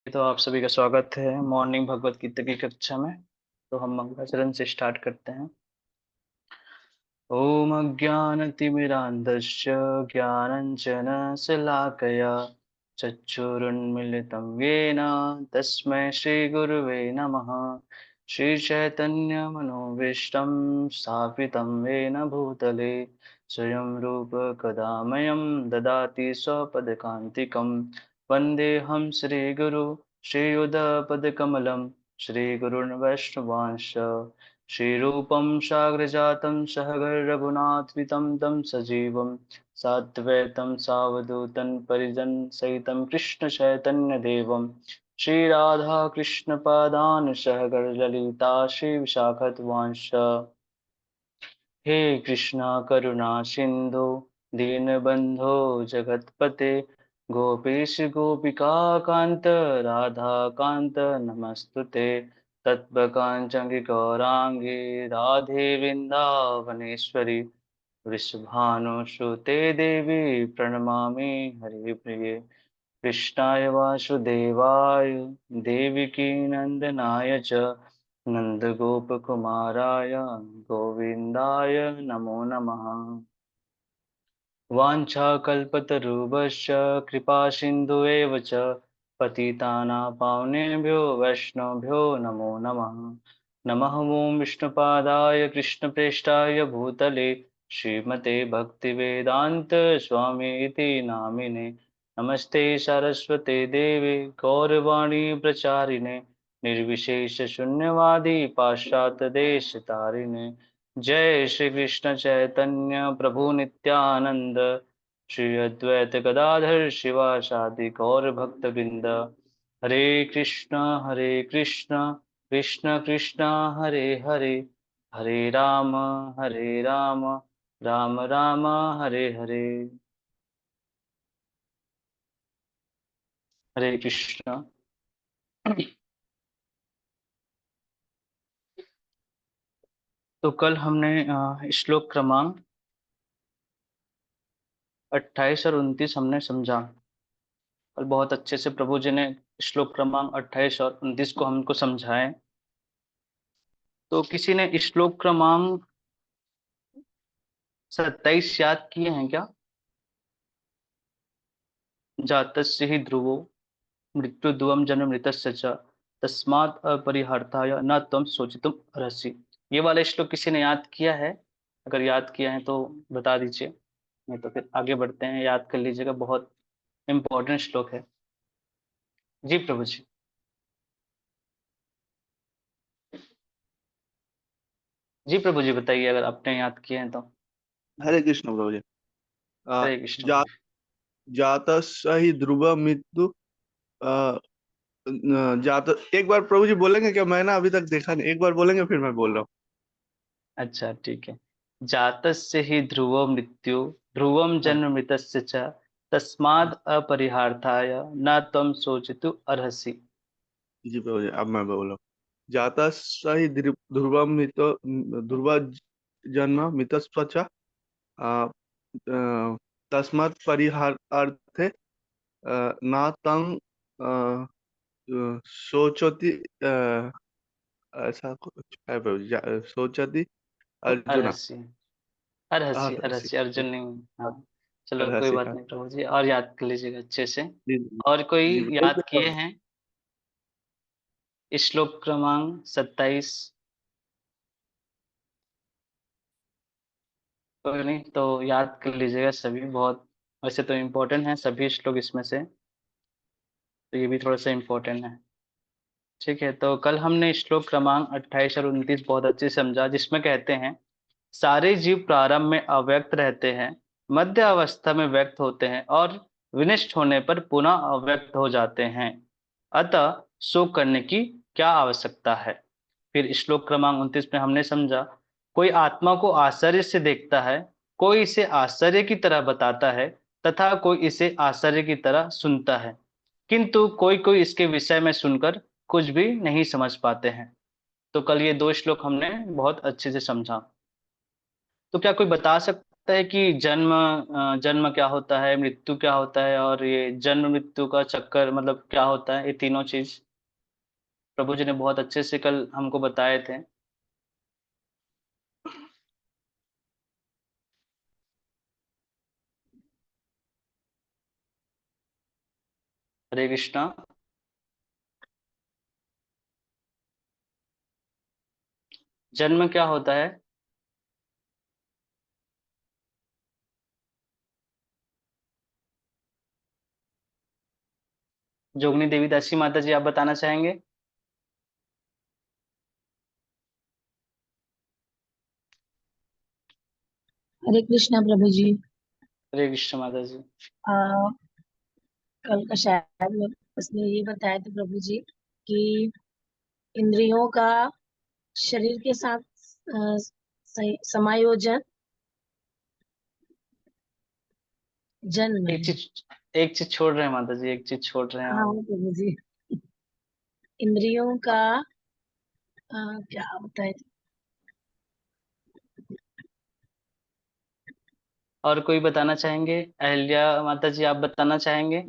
तो आप सभी का स्वागत है मॉर्निंग भगवत गीता की कक्षा में। तो हम मंगलाचरण से स्टार्ट करते हैं। ओम अज्ञानतिमिरान्धस्य ज्ञानाञ्जनशलाकया चक्षुरुन्मीलितं येन तस्मै श्रीगुरुवे नमः। श्रीचैतन्यमनोभीष्टं स्थापितं येन भूतले स्वयं रूप कदा मह्यं ददाति स्वपदकान्तिकं। वन्देऽहं श्रीगुरु श्रीयुतपदकमलं श्रीगुरुन् वैष्णवांश्च श्रीरूपं साग्रजातं सहगण रघुनाथान्वितं तं सजीवं साद्वैतं सावधूतं परिजनसहितं कृष्णचैतन्यदेवं श्रीराधाकृष्णपादान् सहगण ललिता श्रीविशाखत्वांश्च। हे कृष्णा करुणा सिंधु दीनबंधो जगतपते गोपेश गोपिका कांत राधा कांत नमस्तुते। तत्वकांचन गौरांगी राधे वृंदावनेश्वरी वृषभानुसुते देवी प्रणमामि हरिप्रिये। कृष्णाय वासुदेवाय देवकी नंदनाय च नन्दगोपकुमाराय गोविन्दाय नमो नमः। वाञ्छाकल्पतरुभ्यश्च कृपासिन्धुएव च पतितानां पावनेभ्यो वैष्णवेभ्यो नमो नमः। नमः ॐ विष्णुपादाय कृष्णप्रेष्ठाय भूतले श्रीमते भक्तिवेदान्त स्वामी इति नामिने। नमस्ते सरस्वते देवे गौरवाणी प्रचारिणे निर्विशेष शून्यवादी पाश्चात्य देश तारिणे। जय श्री कृष्ण चैतन्य प्रभु नित्यानंद श्री अद्वैत गदाधर शिवासादि गौर भक्त वृंद। हरे कृष्ण कृष्ण कृष्ण हरे हरे हरे राम राम राम हरे हरे। हरे कृष्ण। तो कल हमने श्लोक क्रमांक 28 और 29 हमने समझा और बहुत अच्छे से प्रभु जी ने श्लोक क्रमांक 28 और 29 को हमको समझाए। तो किसी ने श्लोक क्रमांक 27 याद किए हैं क्या? जातस्य ही ध्रुवो मृत्यु ध्रुवम जन्म मृतस्य च तस्मात् अपरिहार्ताय न त्वं शोचितुम अर्हसि। ये वाला श्लोक किसी ने याद किया है? अगर याद किया है तो बता दीजिए, नहीं तो फिर आगे बढ़ते हैं। याद कर लीजिएगा, बहुत इंपॉर्टेंट श्लोक है। जी प्रभु जी। जी प्रभु जी बताइए, अगर आपने याद किए हैं तो। हरे कृष्ण प्रभु जी। हरे कृष्ण जा, प्रभु। जातस्य ही ध्रुव मृत्यु। अ, जात एक बार प्रभु जी बोलेंगे क्या? मैं ना अभी तक देखा नहीं, एक बार बोलेंगे फिर मैं बोल रहा हूँ। अच्छा ठीक है। जातस्य ही ध्रुवो मृत्यु ध्रुवम हाँ जन्म मृतस्य च हाँ, तस्माद् अपरिहार्थाय न त्वं शोचितुम् अर्हसि। जी प्रभु जी, अब मैं बोल रहा हूँ। जातस्य ही ध्रुव मृत ध्रुव जन्म मृतस्व च तस्मात् परिहारार्थे न तं सोचति। ऐसा कुछ है प्रभु जी। सोचति अर्जुना। अर्हसि। अर्हसि अर्हसि। अर्हसि अर्जुन नहीं। हाँ चलो कोई अर्हसि, बात हाँ। नहीं प्रभु जी, और याद कर लीजिएगा अच्छे से। जी और कोई जी याद किए जी। हैं श्लोक क्रमांक 27? कोई नहीं तो याद कर लीजिएगा सभी, बहुत वैसे तो इम्पोर्टेंट है सभी श्लोक इसमें से, तो ये भी थोड़ा सा इम्पोर्टेंट है। ठीक है, तो कल हमने श्लोक क्रमांक 28 और 29 बहुत अच्छे से समझा, जिसमें कहते हैं सारे जीव प्रारंभ में अव्यक्त रहते हैं, मध्य अवस्था में व्यक्त होते हैं और विनष्ट होने पर पुनः अव्यक्त हो जाते हैं। अतः शोक करने की क्या आवश्यकता है? फिर श्लोक क्रमांक 29 में हमने समझा कोई आत्मा को आश्चर्य से देखता है, कोई इसे आश्चर्य की तरह बताता है तथा कोई इसे आश्चर्य की तरह सुनता है, किंतु कोई कोई इसके विषय में सुनकर कुछ भी नहीं समझ पाते हैं। तो कल ये दो श्लोक हमने बहुत अच्छे से समझा। तो क्या कोई बता सकता है कि जन्म क्या होता है, मृत्यु क्या होता है, और ये जन्म मृत्यु का चक्कर मतलब क्या होता है, ये तीनों चीज प्रभु जी ने बहुत अच्छे से कल हमको बताए थे। हरे कृष्णा। जन्म क्या होता है? जोगनी देवी दासी माता जी, आप बताना चाहेंगे? हरे कृष्णा प्रभु जी। हरे कृष्ण माता जी। आ, कल का शायद उसने ये बताया था प्रभु जी कि इंद्रियों का शरीर के साथ समायोजन जन्म एक है। चीज एक चीज छोड़ रहे हैं माता जी, एक चीज छोड़ रहे हैं हाँ आप। प्रभु जी, इंद्रियों का क्या होता है? और कोई बताना चाहेंगे? अहिल्या माता जी, आप बताना चाहेंगे?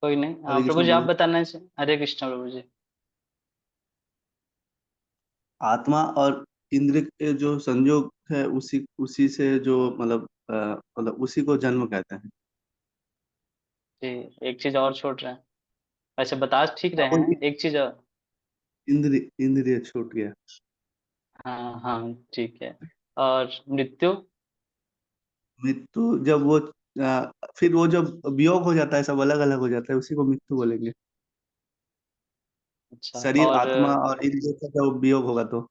कोई नहीं, हाँ हरे प्रभु कृष्ण जी आप प्रभु। बताना चाहिए। हरे कृष्ण प्रभु जी। आत्मा और इंद्र के जो संयोग है उसी उसी से जो मतलब मतलब उसी को जन्म कहते हैं। जी, एक चीज और छोड़ रहे हैं। वैसे बता ठीक रहे वो हैं, एक चीज और। इंद्रिय छूट गया। हाँ हाँ ठीक है। और मृत्यु? मृत्यु जब वो फिर वो जब वियोग हो जाता है, सब अलग अलग हो जाता है, उसी को मृत्यु बोलेंगे। अच्छा शरीर और आत्मा और इंद्रिय का जब वियोग होगा तो।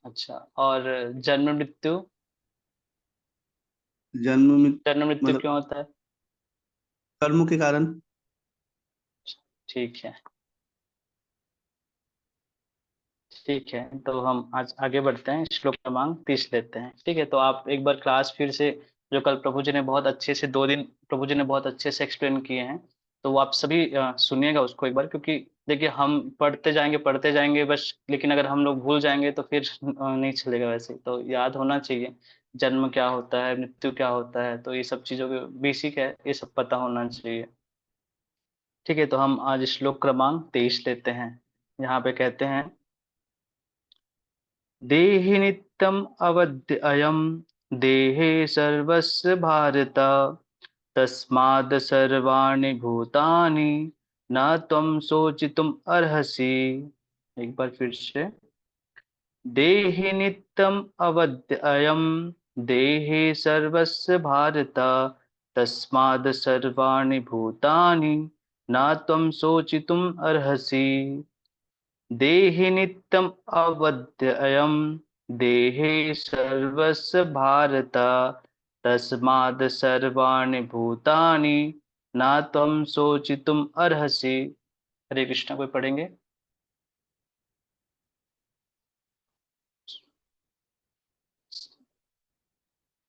अच्छा और जन्म मृत्यु? जन्म में जन्म मृत्यु मतलब क्यों होता है? कर्म के कारण। ठीक है। ठीक है, तो हम आज आगे बढ़ते हैं, श्लोक क्रमांक 30 लेते हैं। ठीक है, तो आप एक बार क्लास फिर से, जो कल प्रभु जी ने बहुत अच्छे से 2 दिन प्रभु जी ने बहुत अच्छे से एक्सप्लेन किए हैं, तो वो आप सभी सुनिएगा उसको एक बार, क्योंकि देखिए हम पढ़ते जाएंगे बस, लेकिन अगर हम लोग भूल जाएंगे तो फिर नहीं चलेगा। वैसे तो याद होना चाहिए, जन्म क्या होता है, मृत्यु क्या होता है, तो ये सब चीज़ों के बेसिक है, ये सब पता होना चाहिए। ठीक है, तो हम आज श्लोक क्रमांक 23 लेते हैं। यहाँ पे कहते हैं, देहि नित्यम् अवध्ययम् देहे सर्वस्य भारत तस्माद् सर्वाणि भूतानि न त्वं शोचितुम् अर्हसि। एक बार फिर से, देहि नित्यम् अवध्ययम् देहे सर्वस्य भारत तस्माद् सर्वाणि भूतानि न त्वं शोचितुम् अर्हसि। देहि नित्यम् अवध्ययम् देहे सर्वस्य भारत तस्माद् सर्वाणि भूतानि न त्वं शोचितुम् अर्हसि। हरे कृष्णा, कोई पढ़ेंगे?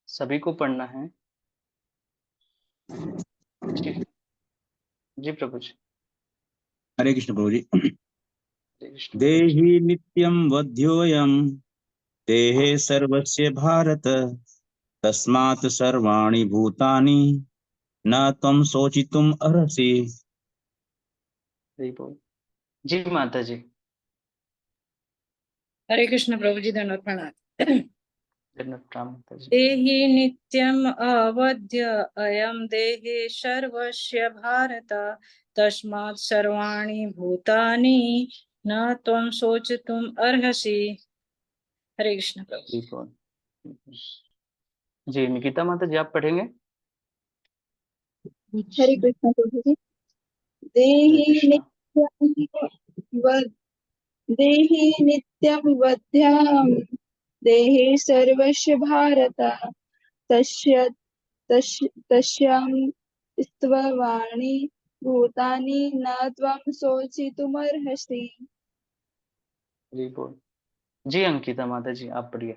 सभी को पढ़ना है। जी जी प्रभु जी। हरे कृष्ण प्रभु जी। हरे कृष्ण प्रभु जी। देहि नित्यं वध्योऽयं देहे सर्वस्य भारत तस्मात् सर्वाणि भूतानि न त्वं शोचितुम् अर्हसि। हरि बोल। जी माता जी। हरे कृष्ण प्रभु जी, धन्यवाद प्रणाम। धन्यवाद प्रणाम माता जी। देहि नित्यम् अवध्य अयं देहे सर्वस्य भारत तस्मात् सर्वाणि भूतानि न त्वं शोचितुम् अर्हसि। हरे कृष्ण प्रभु। हरि बोल। जी निकिता माता जी, आप पढ़ेंगे? हरे कृष्ण प्रभु जी। हरे देहि कृष्णा। नित्यं वद देहि नित्यं वध्यं देहे सर्वस्य भारत तस्य तस्यां स्त्ववाणि भूतानि न त्वं शोचितुमर्हसि। हरि बोल। जी अंकिता माता जी, आप पढ़िए।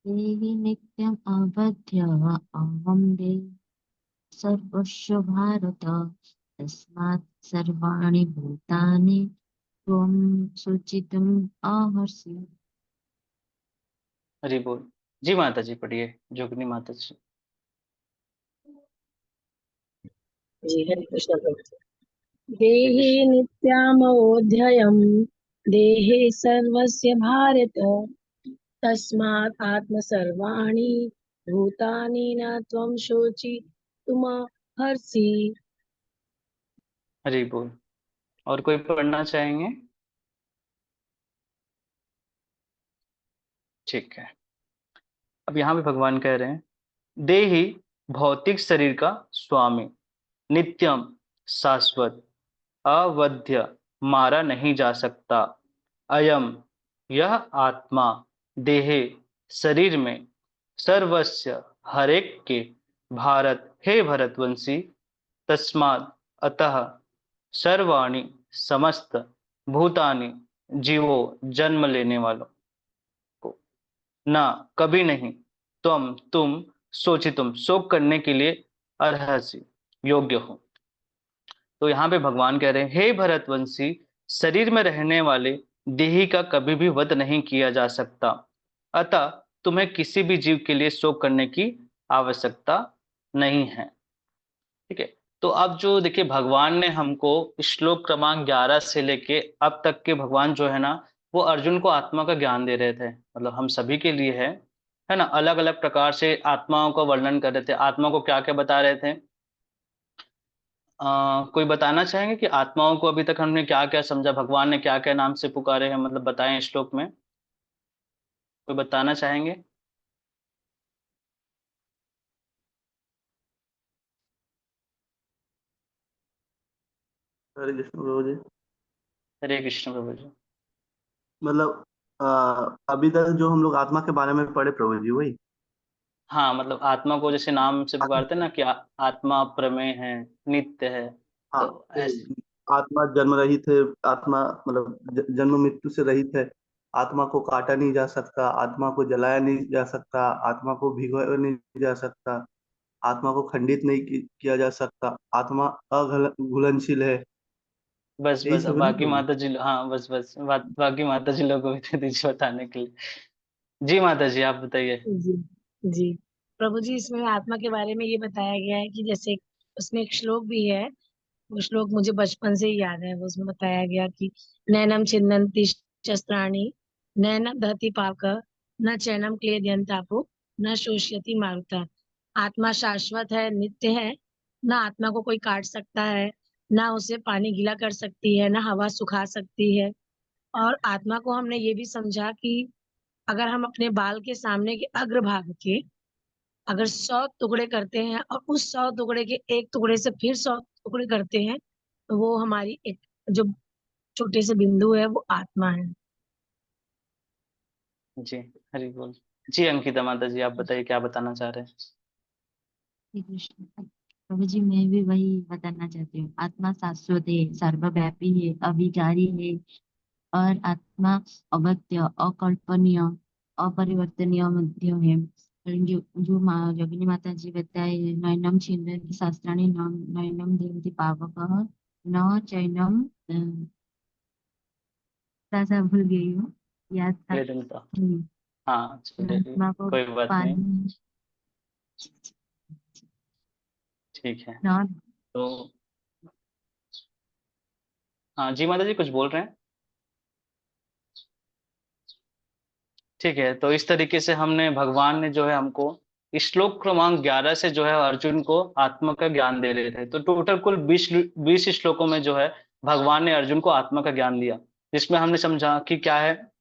देहि नित्यम् अवध्य अहं देहि सर्वस्य भारत तस्मात् सर्वाणि भूतानि त्वं सूचितुम् अर्हसि। हरि बोल। जी माता जी पढ़िए, जोगनी माता जी। जी हरे कृष्ण प्रभु जी। हरे देहि कृष्ण। नित्यामोऽध्ययम् देहे सर्वस्य भारत तस्मात् आत्म सर्वाणि भूतानि न त्वं शोचितुमर्हसि। हरि बोल। और कोई पढ़ना चाहेंगे? ठीक है। अब यहाँ भी भगवान कह रहे हैं, देहि भौतिक शरीर का स्वामी, नित्यम शाश्वत, अवध्य, मारा नहीं जा सकता। अयम यह आत्मा देहे शरीर में सर्वस्य हर एक के भारत हे भरतवंशी तस्मात् अतः सर्वाणि समस्त भूतानि जीवो जन्म लेने वालों को ना कभी नहीं तुम सोचितुम शोक करने के लिए अर्हसि योग्य हो। तो यहाँ पे भगवान कह रहे हैं, हे भरतवंशी शरीर में रहने वाले देही का कभी भी वध नहीं किया जा सकता, अतः तुम्हें किसी भी जीव के लिए शोक करने की आवश्यकता नहीं है। ठीक है। तो अब जो देखिए भगवान ने हमको श्लोक क्रमांक 11 से लेके अब तक के भगवान जो है ना, वो अर्जुन को आत्मा का ज्ञान दे रहे थे, मतलब हम सभी के लिए है ना, अलग अलग प्रकार से आत्माओं का वर्णन कर रहे थे, आत्मा को क्या क्या बता रहे थे। कोई बताना चाहेंगे कि आत्माओं को अभी तक हमने क्या क्या समझा, भगवान ने क्या क्या नाम से पुकारे हैं, मतलब बताएं श्लोक में, कोई बताना चाहेंगे? हरे कृष्ण प्रभु जी। हरे कृष्ण प्रभु जी। मतलब अभी तक जो हम लोग आत्मा के बारे में पढ़े प्रभु जी वही। हाँ, मतलब आत्मा को जैसे नाम से पुकारते हैं ना कि आत्मा प्रमेय है, नित्य है, हाँ, तो ऐसे। आत्मा जन्म रहित है। आत्मा मतलब जन्म मृत्यु से रहित है। आत्मा को काटा नहीं जा सकता, आत्मा को जलाया नहीं जा सकता, आत्मा को भिगोया नहीं जा सकता, आत्मा को खंडित नहीं किया जा सकता, आत्मा अघुलनशील है। बस यही बस अब सब है ना बाकी प्रभु। माता जी, हाँ बस बस बाकी माता जी लोगों को भी दे दीजिए बताने के लिए। जी माता जी आप बताइए। जी जी प्रभु जी, इसमें आत्मा के बारे में ये बताया गया है कि जैसे उसमें एक श्लोक भी है, वो श्लोक मुझे बचपन से ही याद है। वो उसमें बताया गया कि नैनम छिन्दन्ति शस्त्राणि नैनम दहति पाक न चैनम क्लेदयन्तापो न शोष्यति मारुता। आत्मा शाश्वत है, नित्य है, ना आत्मा को कोई काट सकता है, ना उसे पानी गीला कर सकती है, ना हवा सुखा सकती है। और आत्मा को हमने ये भी समझा कि अगर हम अपने बाल के सामने के अग्रभाग के अगर 100 टुकड़े करते हैं और उस 100 टुकड़े के एक टुकड़े से फिर 100 टुकड़े करते हैं, तो वो हमारी एक जो छोटे से बिंदु है वो आत्मा है। जी हरि बोल। जी अंकिता माता जी आप बताइए क्या बताना चाह रहे हैं? श्री कृष्ण। प्रभु जी मैं भी वही बताना चाहती हूँ, आत्मा शाश्वत है, सर्वव्यापी है, अविकारी है और आत्मा अवत्य, अकल्पनीय, अपरिवर्तनीय मध्य है। और जो योगिनी माता जी बताए, नैनम छिन्दन्ति शास्त्राणि नैनम दहन्ति पावकः न चैनम ऐसा भूल गई हूँ, याद था। वेदांता। हम्म, हाँ चलिए, आत्मा को कोई बात नहीं। पानी ठीक है। न तो हाँ जी माता जी कुछ बोल रहे हैं? ठीक है। तो इस तरीके से हमने, भगवान ने जो है हमको श्लोक क्रमांक 11 से जो है अर्जुन को आत्मा का ज्ञान दे रहे थे। तो टोटल कुल 20 श्लोकों में जो है भगवान ने अर्जुन को आत्मा का ज्ञान दिया, जिसमें हमने समझा कि क्या है,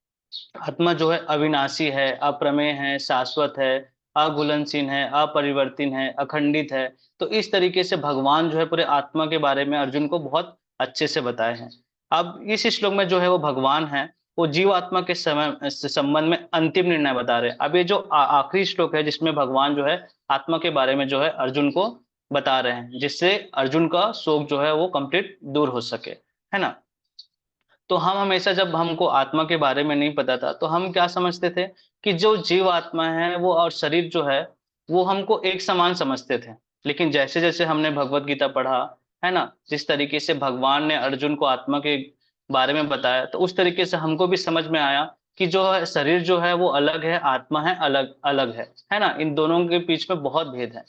आत्मा जो है अविनाशी है, अप्रमेय है, शाश्वत है, अघुलनशील है, अपरिवर्तित है, अखंडित है। तो इस तरीके से भगवान जो है पूरे आत्मा के बारे में अर्जुन को बहुत अच्छे से बताए हैं। अब इस श्लोक में जो है वो भगवान है, वो जीव आत्मा के समय संबंध में अंतिम निर्णय बता रहे हैं। अब ये जो आखिरी श्लोक है जिसमें भगवान जो है आत्मा के बारे में जो है अर्जुन को बता रहे हैं, जिससे अर्जुन का शोक जो है वो कंप्लीट दूर हो सके, है ना। तो हम हमेशा, जब हमको आत्मा के बारे में नहीं पता था, तो हम क्या समझते थे कि जो जीव आत्मा है वो और शरीर जो है वो हमको एक समान समझते थे। लेकिन जैसे जैसे हमने भगवत गीता पढ़ा है ना, जिस तरीके से भगवान ने अर्जुन को आत्मा के बारे में बताया, तो उस तरीके से हमको भी समझ में आया कि जो है शरीर जो है वो अलग है, आत्मा है अलग अलग है ना, इन दोनों के बीच में बहुत भेद है।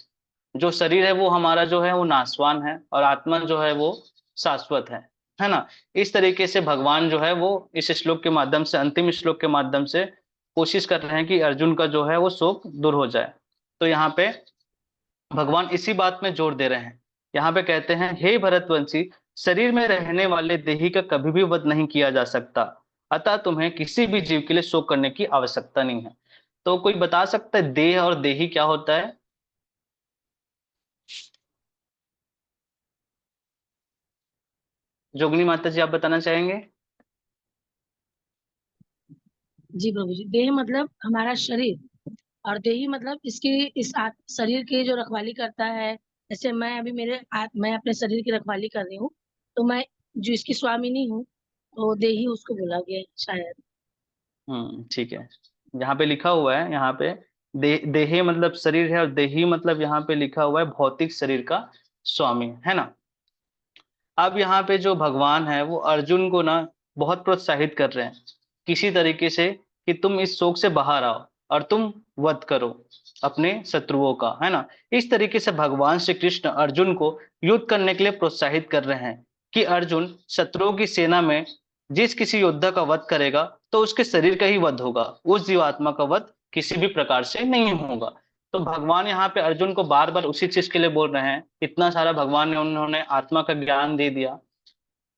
जो शरीर है वो हमारा जो है वो नाशवान है, और आत्मा जो है वो शाश्वत है ना। इस तरीके से भगवान जो है वो इस श्लोक के माध्यम से, अंतिम श्लोक के माध्यम से कोशिश कर रहे हैं कि अर्जुन का जो है वो शोक दूर हो जाए। तो यहाँ पे भगवान इसी बात में जोर दे रहे हैं। यहाँ पे कहते हैं, हे भरतवंशी, शरीर में रहने वाले देही का कभी भी वध नहीं किया जा सकता, अतः तुम्हें किसी भी जीव के लिए शोक करने की आवश्यकता नहीं है। तो कोई बता सकता है देह और देही क्या होता है? जोगनी माता जी, आप बताना चाहेंगे? जी प्रभु जी, देह मतलब हमारा शरीर, और देही मतलब इसके इस शरीर की जो रखवाली करता है। जैसे मैं अभी मैं अपने शरीर की रखवाली कर रही हूँ, तो मैं जो इसकी स्वामिनी हूँ, तो देही उसको बोला गया है शायद। ठीक है। यहाँ पे लिखा हुआ है, यहाँ पे देहे मतलब शरीर है, और देही मतलब यहाँ पे लिखा हुआ है भौतिक शरीर का स्वामी, है ना। अब यहाँ पे जो भगवान है वो अर्जुन को ना बहुत प्रोत्साहित कर रहे हैं किसी तरीके से, कि तुम इस शोक से बाहर आओ और तुम वध करो अपने शत्रुओं का, है ना। इस तरीके से भगवान श्री कृष्ण अर्जुन को युद्ध करने के लिए प्रोत्साहित कर रहे हैं कि अर्जुन, शत्रुओं की सेना में जिस किसी योद्धा का वध करेगा तो उसके शरीर का ही वध होगा, उस जीवात्मा का वध किसी भी प्रकार से नहीं होगा। तो भगवान यहाँ पे अर्जुन को बार बार उसी चीज के लिए बोल रहे हैं। इतना सारा भगवान ने उन्होंने आत्मा का ज्ञान दे दिया,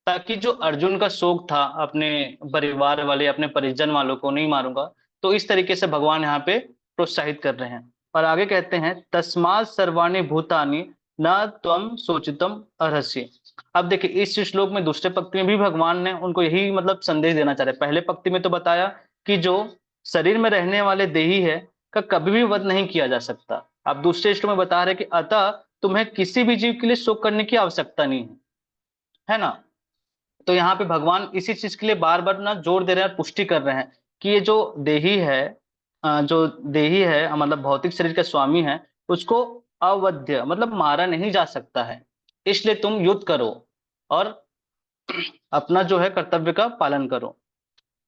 ताकि जो अर्जुन का शौक था अपने परिवार वाले, अपने परिजन वालों को नहीं मारूंगा, तो इस तरीके से भगवान यहाँ पे प्रोत्साहित कर रहे हैं। और आगे कहते हैं, तस्मात् सर्वाणि भूतानि न त्वं शोचितुम् अर्हसि। अब देखिए इस श्लोक में दूसरे पंक्ति में भी भगवान ने उनको यही मतलब संदेश देना चाह रहे हैं। पहले पंक्ति में तो बताया कि जो शरीर में रहने वाले देही है का कभी भी वध नहीं किया जा सकता। अब दूसरे श्लोक में बता रहे कि अतः तुम्हें किसी भी जीव के लिए शोक करने की आवश्यकता नहीं है ना। तो यहाँ पे भगवान इसी चीज के लिए बार बार ना जोर दे रहे हैं और पुष्टि कर रहे हैं कि ये जो देही है, जो देही है मतलब भौतिक शरीर का स्वामी है, उसको अवध्य मतलब मारा नहीं जा सकता है। इसलिए तुम युद्ध करो और अपना जो है कर्तव्य का पालन करो।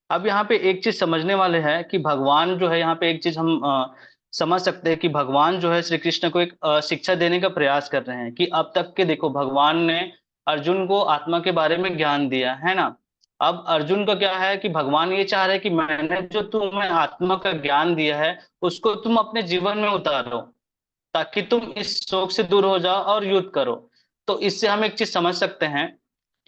अब यहाँ पे एक चीज समझने वाले हैं कि भगवान जो है, यहाँ पे एक चीज हम समझ सकते हैं कि भगवान जो है श्री कृष्ण को एक शिक्षा देने का प्रयास कर रहे हैं कि अब तक के देखो भगवान ने अर्जुन को आत्मा के बारे में ज्ञान दिया है ना। अब अर्जुन का क्या है कि भगवान ये चाह रहे हैं कि मैंने जो तुम्हें आत्मा का ज्ञान दिया है उसको तुम अपने जीवन में उतारो, ताकि तुम इस शोक से दूर हो जाओ और युद्ध करो। तो इससे हम एक चीज समझ सकते हैं,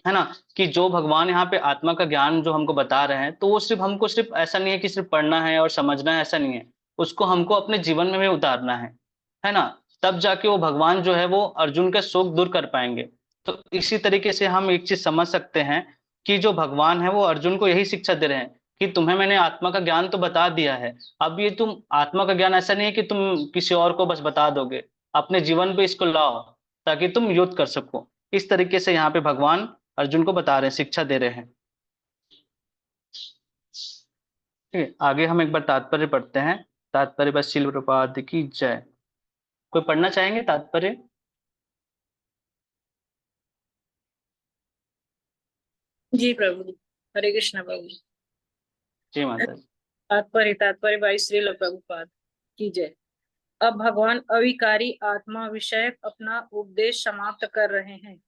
है ना, कि जो भगवान यहाँ पे आत्मा का ज्ञान जो हमको बता रहे हैं, तो वो सिर्फ हमको सिर्फ ऐसा नहीं है कि सिर्फ पढ़ना है और समझना है, ऐसा नहीं है। उसको हमको अपने जीवन में भी उतारना है ना। तब जाके वो भगवान जो है वो अर्जुन का शोक दूर कर पाएंगे। तो इसी तरीके से हम एक चीज समझ सकते हैं कि जो भगवान है वो अर्जुन को यही शिक्षा दे रहे हैं कि तुम्हें मैंने आत्मा का ज्ञान तो बता दिया है, अब ये तुम आत्मा का ज्ञान ऐसा नहीं है कि तुम किसी और को बस बता दोगे, अपने जीवन पे इसको लाओ ताकि तुम युद्ध कर सको। इस तरीके से यहाँ पे भगवान अर्जुन को बता रहे हैं, शिक्षा दे रहे हैं। ठीक है, आगे हम एक बार तात्पर्य पढ़ते हैं। तात्पर्य बस शिल प्रपात की जय। कोई पढ़ना चाहेंगे तात्पर्य? जी प्रभु जी, हरे कृष्ण प्रभु जी। जी माता जी। तात्पर्य भाई श्रील प्रभुपाद की जय। अब भगवान अविकारी आत्मा विषयक अपना उपदेश समाप्त कर रहे हैं।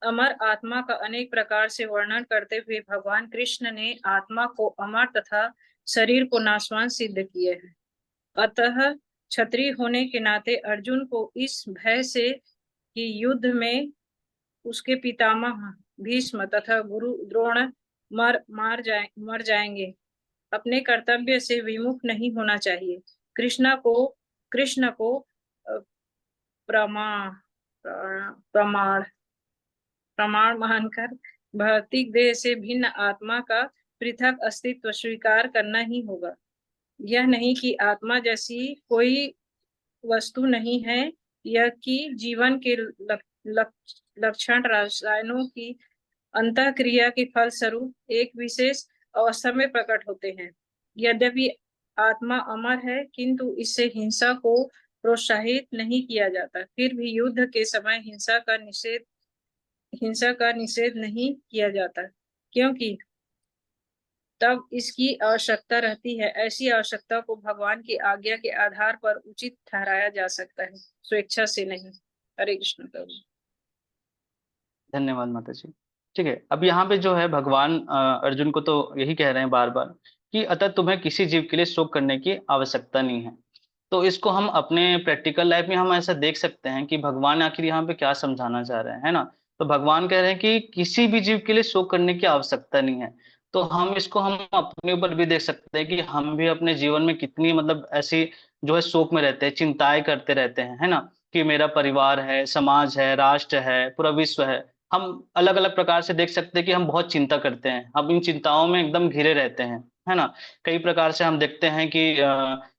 अमर आत्मा का अनेक प्रकार से वर्णन करते हुए भगवान कृष्ण ने आत्मा को अमर तथा शरीर को नाशवान सिद्ध किए हैं। अतः क्षत्रिय होने के नाते अर्जुन को इस भय से कि युद्ध में उसके पितामह भीष्म तथा गुरु द्रोण मर जाएंगे, अपने कर्तव्य से विमुख नहीं होना चाहिए। कृष्ण को प्रमाण प्रमाण प्रमाण मानकर भौतिक देह से भिन्न आत्मा का पृथक अस्तित्व स्वीकार करना ही होगा। यह नहीं कि आत्मा जैसी कोई वस्तु नहीं है, यह कि जीवन के लक्षण रसायनों की अंतःक्रिया के फलस्वरूप एक विशेष अवस्था में प्रकट होते हैं। यद्यपि आत्मा अमर है, किंतु इससे हिंसा को प्रोत्साहित नहीं किया जाता। फिर भी युद्ध के समय हिंसा का निषेध नहीं किया जाता, क्योंकि तब इसकी आवश्यकता रहती है। ऐसी आवश्यकता को भगवान की आज्ञा के आधार पर उचित ठहराया जा सकता है, स्वेच्छा से नहीं। हरे कृष्ण प्रभु। धन्यवाद माता जी। ठीक है, अब यहाँ पे जो है भगवान अर्जुन को तो यही कह रहे हैं बार बार कि अतः तुम्हें किसी जीव के लिए शोक करने की आवश्यकता नहीं है। तो इसको हम अपने प्रैक्टिकल लाइफ में हम ऐसा देख सकते हैं कि भगवान आखिर यहाँ पे क्या समझाना चाह रहे हैं, है ना। तो भगवान कह रहे हैं कि किसी भी जीव के लिए शोक करने की आवश्यकता नहीं है। तो हम इसको हम अपने ऊपर भी देख सकते हैं कि हम भी अपने जीवन में कितनी मतलब ऐसी जो है शोक में रहते हैं, चिंताएं करते रहते हैं, है ना। कि मेरा परिवार है, समाज है, राष्ट्र है, पूरा विश्व है। हम अलग अलग प्रकार से देख सकते हैं कि हम बहुत चिंता करते हैं, हम इन चिंताओं में एकदम घिरे रहते हैं, है ना। कई प्रकार से हम देखते हैं कि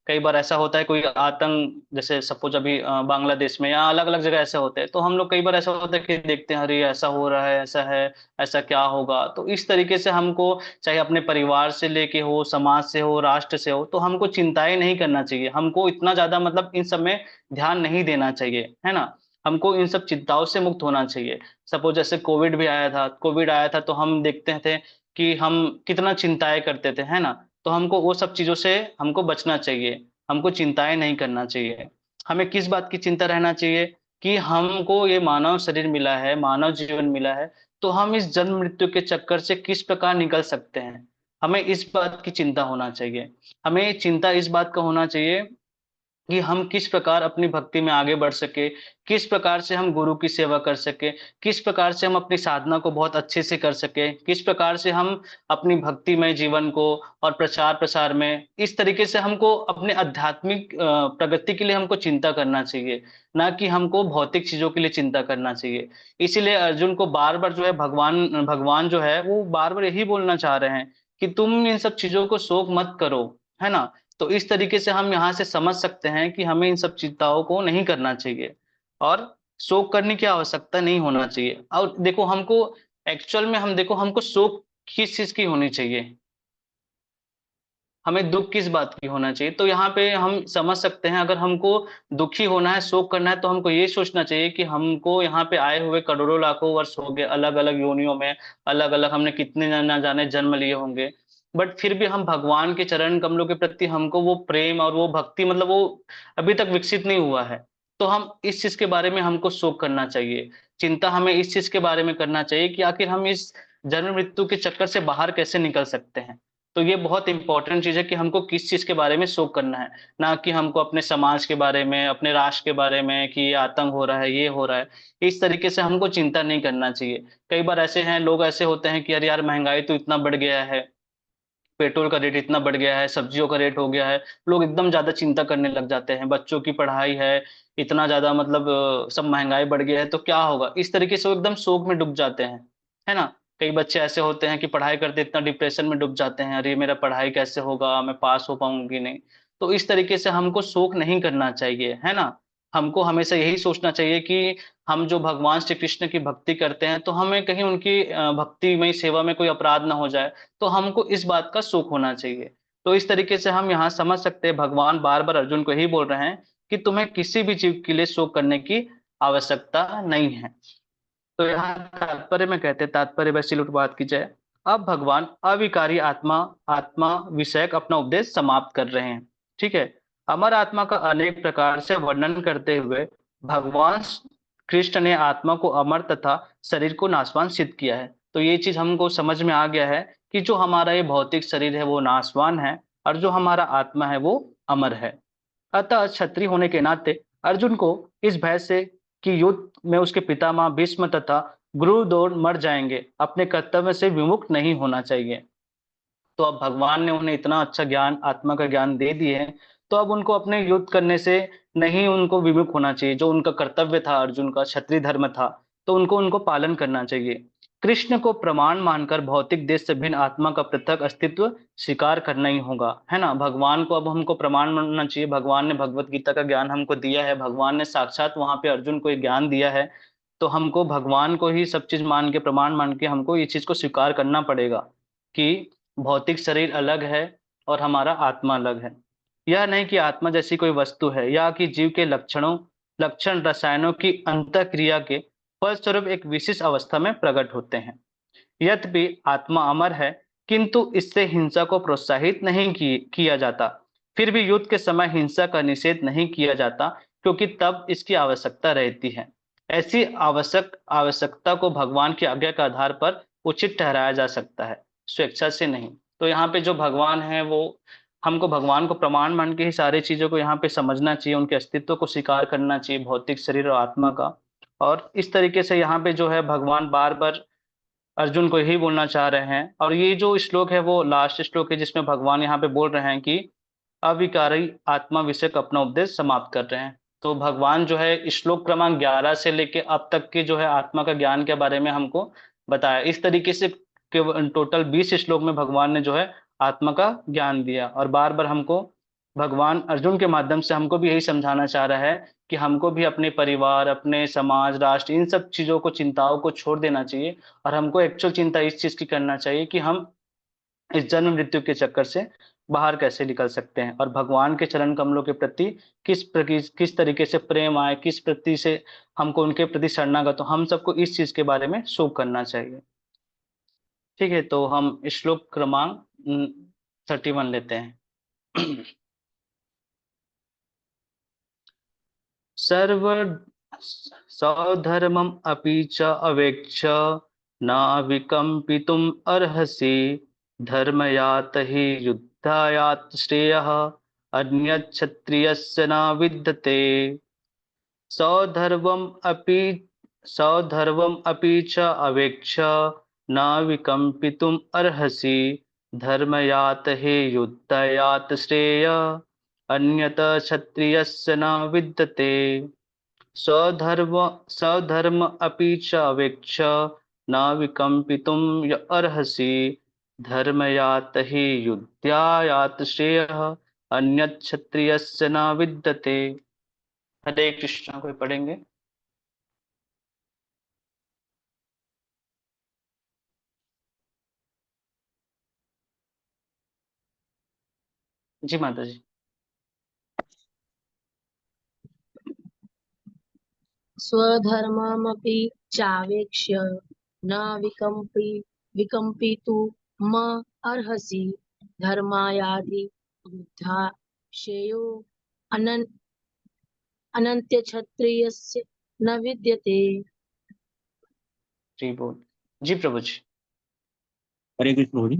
कई बार ऐसा होता है कोई आतंक, जैसे सपोज अभी बांग्लादेश में या अलग अलग जगह ऐसे होते हैं, तो हम लोग कई बार ऐसा होता है कि देखते हैं अरे ऐसा हो रहा है, ऐसा है, ऐसा क्या होगा। तो इस तरीके से हमको चाहे अपने परिवार से लेके हो, समाज से हो, राष्ट्र से हो, तो हमको चिंताएं नहीं करना चाहिए। हमको इतना ज्यादा मतलब इन सब में ध्यान नहीं देना चाहिए, है ना। हमको इन सब चिंताओं से मुक्त होना चाहिए। सपोज जैसे कोविड आया था तो हम देखते थे कि हम कितना चिंताएं करते थे, है ना। तो हमको वो सब चीजों से हमको बचना चाहिए, हमको चिंताएं नहीं करना चाहिए। हमें किस बात की चिंता रहना चाहिए कि हमको ये मानव शरीर मिला है, मानव जीवन मिला है, तो हम इस जन्म मृत्यु के चक्कर से किस प्रकार निकल सकते हैं, हमें इस बात की चिंता होना चाहिए। हमें चिंता इस बात का होना चाहिए कि हम किस प्रकार अपनी भक्ति में आगे बढ़ सके, किस प्रकार से हम गुरु की सेवा कर सके, किस प्रकार से हम अपनी साधना को बहुत अच्छे से कर सके, किस प्रकार से हम अपनी भक्तिमय जीवन को और प्रचार प्रसार में इस तरीके से हमको अपने आध्यात्मिक प्रगति के लिए हमको चिंता करना चाहिए, ना कि हमको भौतिक चीजों के लिए चिंता करना चाहिए। इसीलिए अर्जुन को बार बार जो है भगवान भगवान जो है वो बार बार यही बोलना चाह रहे हैं कि तुम इन सब चीजों को शोक मत करो, है ना। तो इस तरीके से हम यहाँ से समझ सकते हैं कि हमें इन सब चिंताओं को नहीं करना चाहिए और शोक करने की आवश्यकता नहीं होना चाहिए। और देखो हमको एक्चुअल में हम देखो हमको शोक किस चीज की होनी चाहिए, हमें दुख किस बात की होना चाहिए। तो यहाँ पे हम समझ सकते हैं, अगर हमको दुखी होना है, शोक करना है, तो हमको ये सोचना चाहिए कि हमको यहाँ पे आए हुए करोड़ों लाखों वर्ष हो गए, अलग अलग योनियों में, अलग अलग हमने कितने ना जाने जन्म लिए होंगे, बट फिर भी हम भगवान के चरण कमलों के प्रति हमको वो प्रेम और वो भक्ति मतलब वो अभी तक विकसित नहीं हुआ है। तो हम इस चीज के बारे में हमको शोक करना चाहिए, चिंता हमें इस चीज के बारे में करना चाहिए कि आखिर हम इस जन्म मृत्यु के चक्कर से बाहर कैसे निकल सकते हैं। तो ये बहुत इंपॉर्टेंट चीज है कि हमको किस चीज के बारे में शोक करना है, ना कि हमको अपने समाज के बारे में, अपने राष्ट्र के बारे में कि ये आतंक हो रहा है, ये हो रहा है, इस तरीके से हमको चिंता नहीं करना चाहिए। कई बार ऐसे हैं लोग ऐसे होते हैं कि यार यार महंगाई तो इतना बढ़ गया है, पेट्रोल का रेट इतना बढ़ गया है, सब्जियों का रेट हो गया है, लोग एकदम ज्यादा चिंता करने लग जाते हैं। बच्चों की पढ़ाई है, इतना ज्यादा मतलब सब महंगाई बढ़ गया है तो क्या होगा, इस तरीके से वो एकदम शोक में डूब जाते हैं, है ना। कई बच्चे ऐसे होते हैं कि पढ़ाई करते इतना डिप्रेशन में डूब जाते हैं, अरे मेरा पढ़ाई कैसे होगा, मैं पास हो पाऊंगी नहीं। तो इस तरीके से हमको शोक नहीं करना चाहिए, है ना। हमको हमेशा यही सोचना चाहिए कि हम जो भगवान श्री कृष्ण की भक्ति करते हैं तो हमें कहीं उनकी भक्तिमय सेवा में कोई अपराध ना हो जाए, तो हमको इस बात का शोक होना चाहिए। तो इस तरीके से हम यहाँ समझ सकते हैं भगवान बार बार अर्जुन को यही बोल रहे हैं कि तुम्हें किसी भी जीव के लिए शोक करने की आवश्यकता नहीं है। तो यहाँ तात्पर्य में कहते हैं, तात्पर्य वैसी लुटबात की जाए, अब भगवान अविकारी आत्मा आत्मा विषयक अपना उपदेश समाप्त कर रहे हैं। ठीक है, अमर आत्मा का अनेक प्रकार से वर्णन करते हुए भगवान कृष्ण ने आत्मा को अमर तथा शरीर को नाशवान सिद्ध किया है। तो ये चीज हमको समझ में आ गया है कि जो हमारा ये भौतिक शरीर है वो नाशवान है और जो हमारा आत्मा है वो अमर है। अतः क्षत्रिय होने के नाते अर्जुन को इस भय से कि युद्ध में उसके पितामह भीष्म तथा गुरु द्रोण मर जाएंगे, अपने कर्तव्य से विमुख नहीं होना चाहिए। तो अब भगवान ने उन्हें इतना अच्छा ज्ञान, आत्मा का ज्ञान दे दिए है, तो अब उनको अपने युद्ध करने से नहीं उनको विमुख होना चाहिए। जो उनका कर्तव्य था, अर्जुन का क्षत्रिय धर्म था, तो उनको उनको पालन करना चाहिए। कृष्ण को प्रमाण मानकर भौतिक देश से भिन्न आत्मा का पृथक अस्तित्व स्वीकार करना ही होगा, है ना। भगवान को अब हमको प्रमाण मानना चाहिए। भगवान ने भगवत गीता का ज्ञान हमको दिया है, भगवान ने साक्षात वहां पे अर्जुन को ज्ञान दिया है, तो हमको भगवान को ही सब चीज मान के, प्रमाण मान के हमको ये चीज को स्वीकार करना पड़ेगा कि भौतिक शरीर अलग है और हमारा आत्मा अलग है। यह नहीं कि आत्मा जैसी कोई वस्तु है या कि जीव के लक्षण रसायनों की अंतःक्रिया के फलस्वरूप एक विशेष अवस्था में प्रकट होते हैं। यद्यपि आत्मा अमर है, किंतु इससे हिंसा को प्रोत्साहित नहीं किया जाता। फिर भी युद्ध के समय हिंसा का निषेध नहीं किया जाता, क्योंकि तब इसकी आवश्यकता रहती है। ऐसी आवश्यकता को भगवान की आज्ञा के आधार पर उचित ठहराया जा सकता है, स्वेच्छा से नहीं। तो यहाँ पे जो भगवान है वो हमको भगवान को प्रमाण मान के ही सारी चीजों को यहाँ पे समझना चाहिए, उनके अस्तित्व को स्वीकार करना चाहिए, भौतिक शरीर और आत्मा का। और इस तरीके से यहाँ पे जो है भगवान बार बार अर्जुन को यही बोलना चाह रहे हैं। और ये जो श्लोक है वो लास्ट श्लोक है, जिसमें भगवान यहाँ पे बोल रहे हैं कि अविकारी आत्मा विषय का अपना उपदेश समाप्त कर रहे हैं। तो भगवान जो है श्लोक क्रमांक 11 से लेके अब तक के जो है आत्मा का ज्ञान के बारे में हमको बताया। इस तरीके से टोटल 20 श्लोक में भगवान ने जो है आत्मा का ज्ञान दिया। और बार बार हमको भगवान अर्जुन के माध्यम से हमको भी यही समझाना चाह रहा है कि हमको भी अपने परिवार, अपने समाज, राष्ट्र, इन सब चीजों को, चिंताओं को छोड़ देना चाहिए। और हमको एक्चुअल चिंता इस चीज की करना चाहिए कि हम इस जन्म मृत्यु के चक्कर से बाहर कैसे निकल सकते हैं और भगवान के चरण कमलों के प्रति किस तरीके से प्रेम आए, किस प्रति से हमको उनके प्रति शरणागत हो। हम सबको इस चीज के बारे में शोक करना चाहिए। ठीक है, तो हम श्लोक क्रमांक 31 लेते हैं। सर्व सधर्मम अपि च अवेक्ष न विकम्पितुम अर्हसि धर्मयात हि युद्धायात श्रेयः अन्यत् क्षत्रियस्य न विद्यते। सधर्मम अपि च अवेक्ष न विकम्पितुम अर्हसि धर्मयात हि युद्धायात श्रेयः अन्यत क्षत्रियस्य न विद्यते। स्वधर्म अपि च अवेक्ष न विकम्पितुम अर्हसि धर्मयात हि युद्धायात श्रेयः अन्यत् क्षत्रियस्य न विद्यते। हरे कृष्णा, कोई पढ़ेंगे? जी माता जी। स्वधर्ममपि चावेक्ष्य न विकम्पितुम अर्हसि धर्मायाधि युद्धा श्रेयो अनन्त्य क्षत्रियस्य न विद्यते। जी बोल। जी प्रभु जी। हरे कृष्ण प्रभु जी।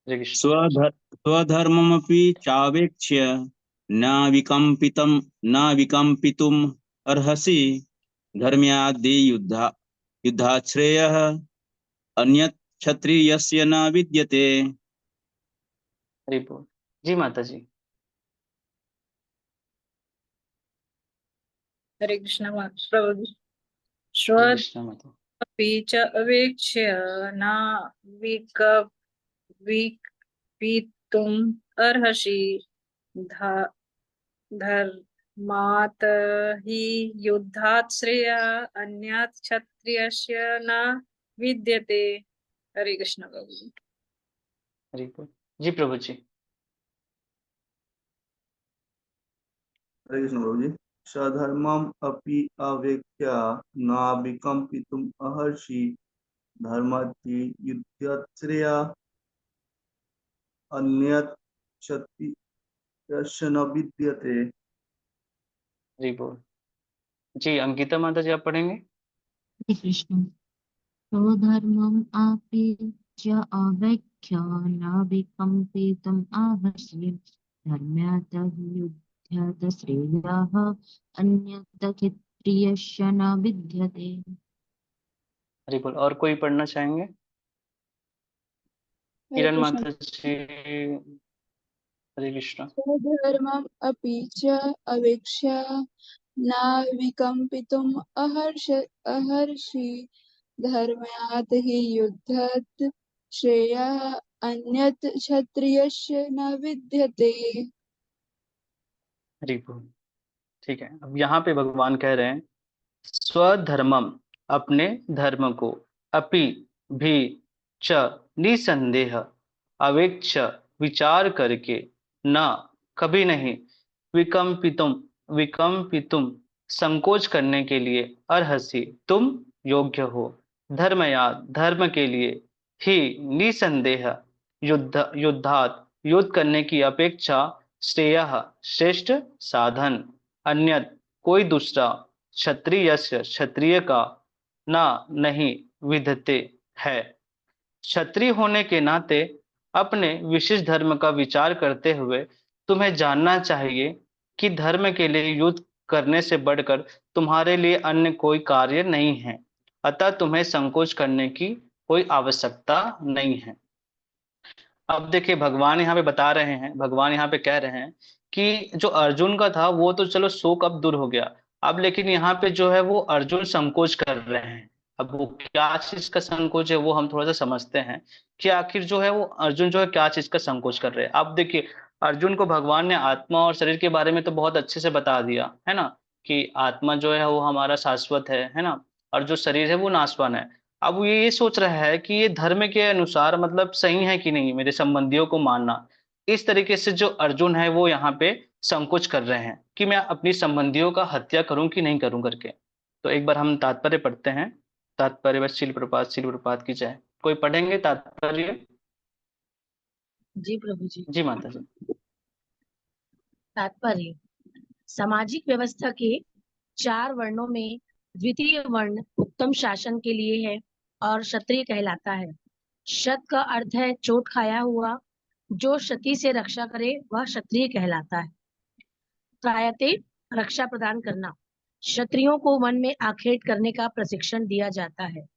हरे कृष्ण। स्वधर्ममपि चावेक्ष्य न विकम्पितुम अर्हसि धर्म्यादि युद्धाश्रेयः अन्यत् क्षत्रियस्य न विद्यते। हरि बोल। जी माता जी। हरे कृष्ण प्रभु जी। हरे कृष्ण माता। स्वधर्ममपि च अवेक्ष्य न विकम्पितुम अर्हसि धर्मात् हि युद्धात् श्रेयः अन्यत् क्षत्रियस्य न विद्यते। हरे कृष्ण प्रभु जी। हरि बोल। जी प्रभु जी। हरे कृष्ण प्रभु जी। स्वधर्मम अपि अवेक्ष्य न विकम्पितुम अर्हसि धर्माद्धि युद्धश्रेयः अन्यत् क्षत्रियस्य न विद्यते। हरि बोल। जी अंकिता माता जी, आप पढ़ेंगे? हरे कृष्ण। स्वधर्मम् अपि च अवेक्ष्य न विकम्पितुम् अर्हसि धर्म्यात् हि युद्धात् श्रेयः अन्यत् क्षत्रियस्य न विद्यते। हरि बोल। और कोई पढ़ना चाहेंगे? हरे किरण कृष्ण। माता जी। हरे कृष्ण। स्वधर्मम् अपि च अवेक्ष्य न विकम्पितुम् अर्हसि धर्म्यात् हि युद्धात् श्रेयः अन्यत् क्षत्रियस्य न विद्यते। हरि बोल। ठीक है, अब यहाँ पे भगवान कह रहे हैं स्वधर्मम, अपने धर्म को, अपि भी, च निसंदेह, अवेक्ष, विचार करके, न कभी नहीं, विकम्पितुम संकोच करने के लिए, अर्हसि तुम योग्य हो, धर्मयात् धर्म के लिए, ही निसंदेह युद्धात् युद्ध करने की अपेक्षा, श्रेयः श्रेष्ठ साधन, अन्यत कोई दूसरा, क्षत्रियस्य क्षत्रिय का, ना नहीं विद्यते है। क्षत्रिय होने के नाते अपने विशिष्ट धर्म का विचार करते हुए तुम्हें जानना चाहिए कि धर्म के लिए युद्ध करने से बढ़कर तुम्हारे लिए अन्य कोई कार्य नहीं है, अतः तुम्हें संकोच करने की कोई आवश्यकता नहीं है। अब देखिए भगवान यहाँ पे बता रहे हैं, भगवान यहाँ पे कह रहे हैं कि जो अर्जुन का था वो तो चलो शोक अब दूर हो गया, अब लेकिन यहाँ पे जो है वो अर्जुन संकोच कर रहे हैं। अब वो क्या चीज का संकोच है वो हम थोड़ा सा समझते हैं कि आखिर जो है वो अर्जुन जो है क्या चीज का संकोच कर रहे हैं। अब देखिए अर्जुन को भगवान ने आत्मा और शरीर के बारे में तो बहुत अच्छे से बता दिया है ना, कि आत्मा जो है वो हमारा शाश्वत है ना, और जो शरीर है वो नाशवान है। अब वो ये सोच रहा है कि ये धर्म के अनुसार मतलब सही है कि नहीं मेरे संबंधियों को मानना। इस तरीके से जो अर्जुन है वो यहाँ पे संकोच कर रहे हैं कि मैं अपनी संबंधियों का हत्या करूं कि नहीं करूं करके। तो एक बार हम तात्पर्य पढ़ते हैं, तात्पर्य बस शिल प्रपात की जय। कोई पढ़ेंगे तात्पर्य? जी प्रभु जी। जी माता जी। तात्पर्य, सामाजिक व्यवस्था के 4 वर्णों में द्वितीय वर्ण उत्तम शासन के लिए है और क्षत्रिय कहलाता है। क्षत का अर्थ है चोट खाया हुआ, जो क्षति से रक्षा करे वह क्षत्रिय कहलाता है। त्रायते रक्षा प्रदान करना, क्षत्रियों को वन में आखेट करने का प्रशिक्षण दिया जाता है।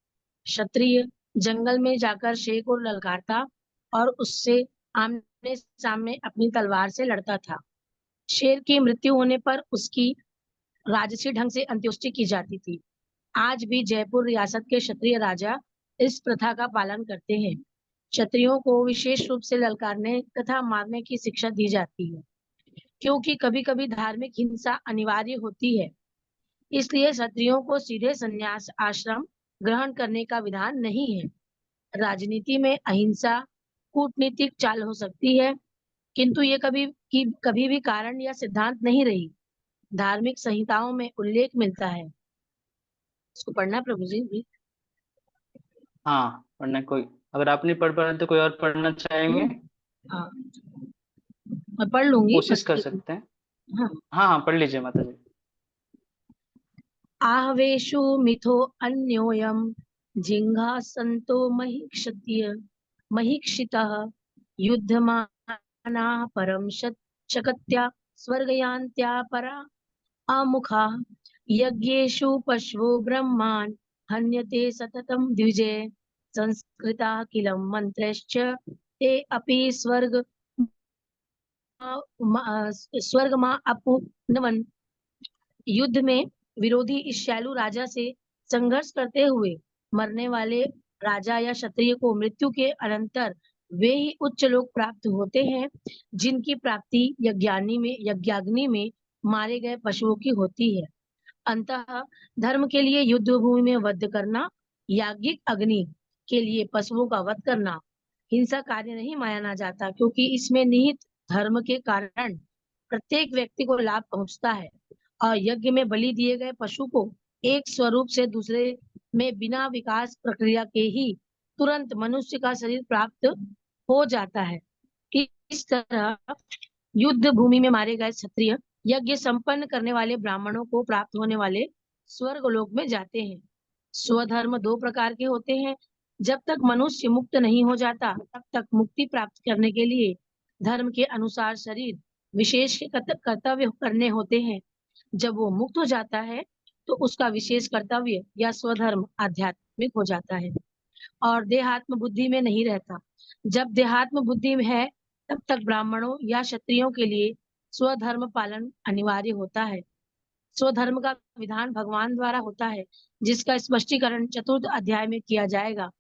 क्षत्रिय जंगल में जाकर शेर को ललकारता और उससे आमने सामने अपनी तलवार से लड़ता था। शेर की मृत्यु होने पर उसकी राजसी ढंग से अंत्येष्टि की जाती थी। आज भी जयपुर रियासत के क्षत्रिय राजा इस प्रथा का पालन करते हैं। क्षत्रियों को विशेष रूप से ललकारने तथा मारने की शिक्षा दी जाती है, क्योंकि कभी कभी धार्मिक हिंसा अनिवार्य होती है। इसलिए क्षत्रियों को सीधे संन्यास आश्रम ग्रहण करने का विधान नहीं है। राजनीति में अहिंसा कूटनीतिक चाल हो सकती है, किंतु ये कभी भी कारण या सिद्धांत नहीं रही। धार्मिक संहिताओं में उल्लेख मिलता है। इसको पढ़ना प्रभु जी। हाँ पढ़ना, कोई अगर आप नहीं पढ़ पा रहे तो कोई और पढ़ना चाहेंगे? हाँ मैं पढ़ लूंगी। कोशिश कर सकते हैं। हाँ। हाँ पढ़ लीजिए माता जी। आहवेशु मिथो अन्योयम जिंघासन्तो महीक्षितः युद्धमानाः परं शकत्या स्वर्गयान्त्या परा अमुखा यज्ञेषु पशवो ब्रह्मान् हन्यते सततं द्विजे संस्कृता किलं मंत्रश्च ते अपि स्वर्गमा अपुनवन। युद्ध में विरोधी इस शैलु राजा से संघर्ष करते हुए मरने वाले राजा या क्षत्रिय को मृत्यु के अनंतर वे ही उच्च लोक प्राप्त होते हैं जिनकी प्राप्ति यज्ञाग्नि में मारे गए पशुओं की होती है। अंततः धर्म के लिए युद्ध भूमि में वध करना, याज्ञिक अग्नि के लिए पशुओं का वध करना हिंसा कार्य नहीं माना जाता, क्योंकि इसमें निहित धर्म के कारण प्रत्येक व्यक्ति को लाभ पहुंचता है और यज्ञ में बलि दिए गए पशु को एक स्वरूप से दूसरे में बिना विकास प्रक्रिया के ही तुरंत मनुष्य का शरीर प्राप्त हो जाता है। इस तरह युद्ध भूमि में मारे गए क्षत्रिय यज्ञ संपन्न करने वाले ब्राह्मणों को प्राप्त होने वाले स्वर्ग लोक में जाते हैं। स्वधर्म 2 प्रकार के होते हैं। जब तक मनुष्य मुक्त नहीं हो जाता तब तक मुक्ति प्राप्त करने के लिए धर्म के अनुसार शरीर विशेष कर्तव्य करने होते हैं। जब वो मुक्त हो जाता है तो उसका विशेष कर्तव्य या स्वधर्म आध्यात्मिक हो जाता है और देहात्म बुद्धि में नहीं रहता। जब देहात्म बुद्धि में है तब तक ब्राह्मणों या क्षत्रियों के लिए स्वधर्म पालन अनिवार्य होता है। स्वधर्म का विधान भगवान द्वारा होता है, जिसका स्पष्टीकरण 4th अध्याय में किया जाएगा।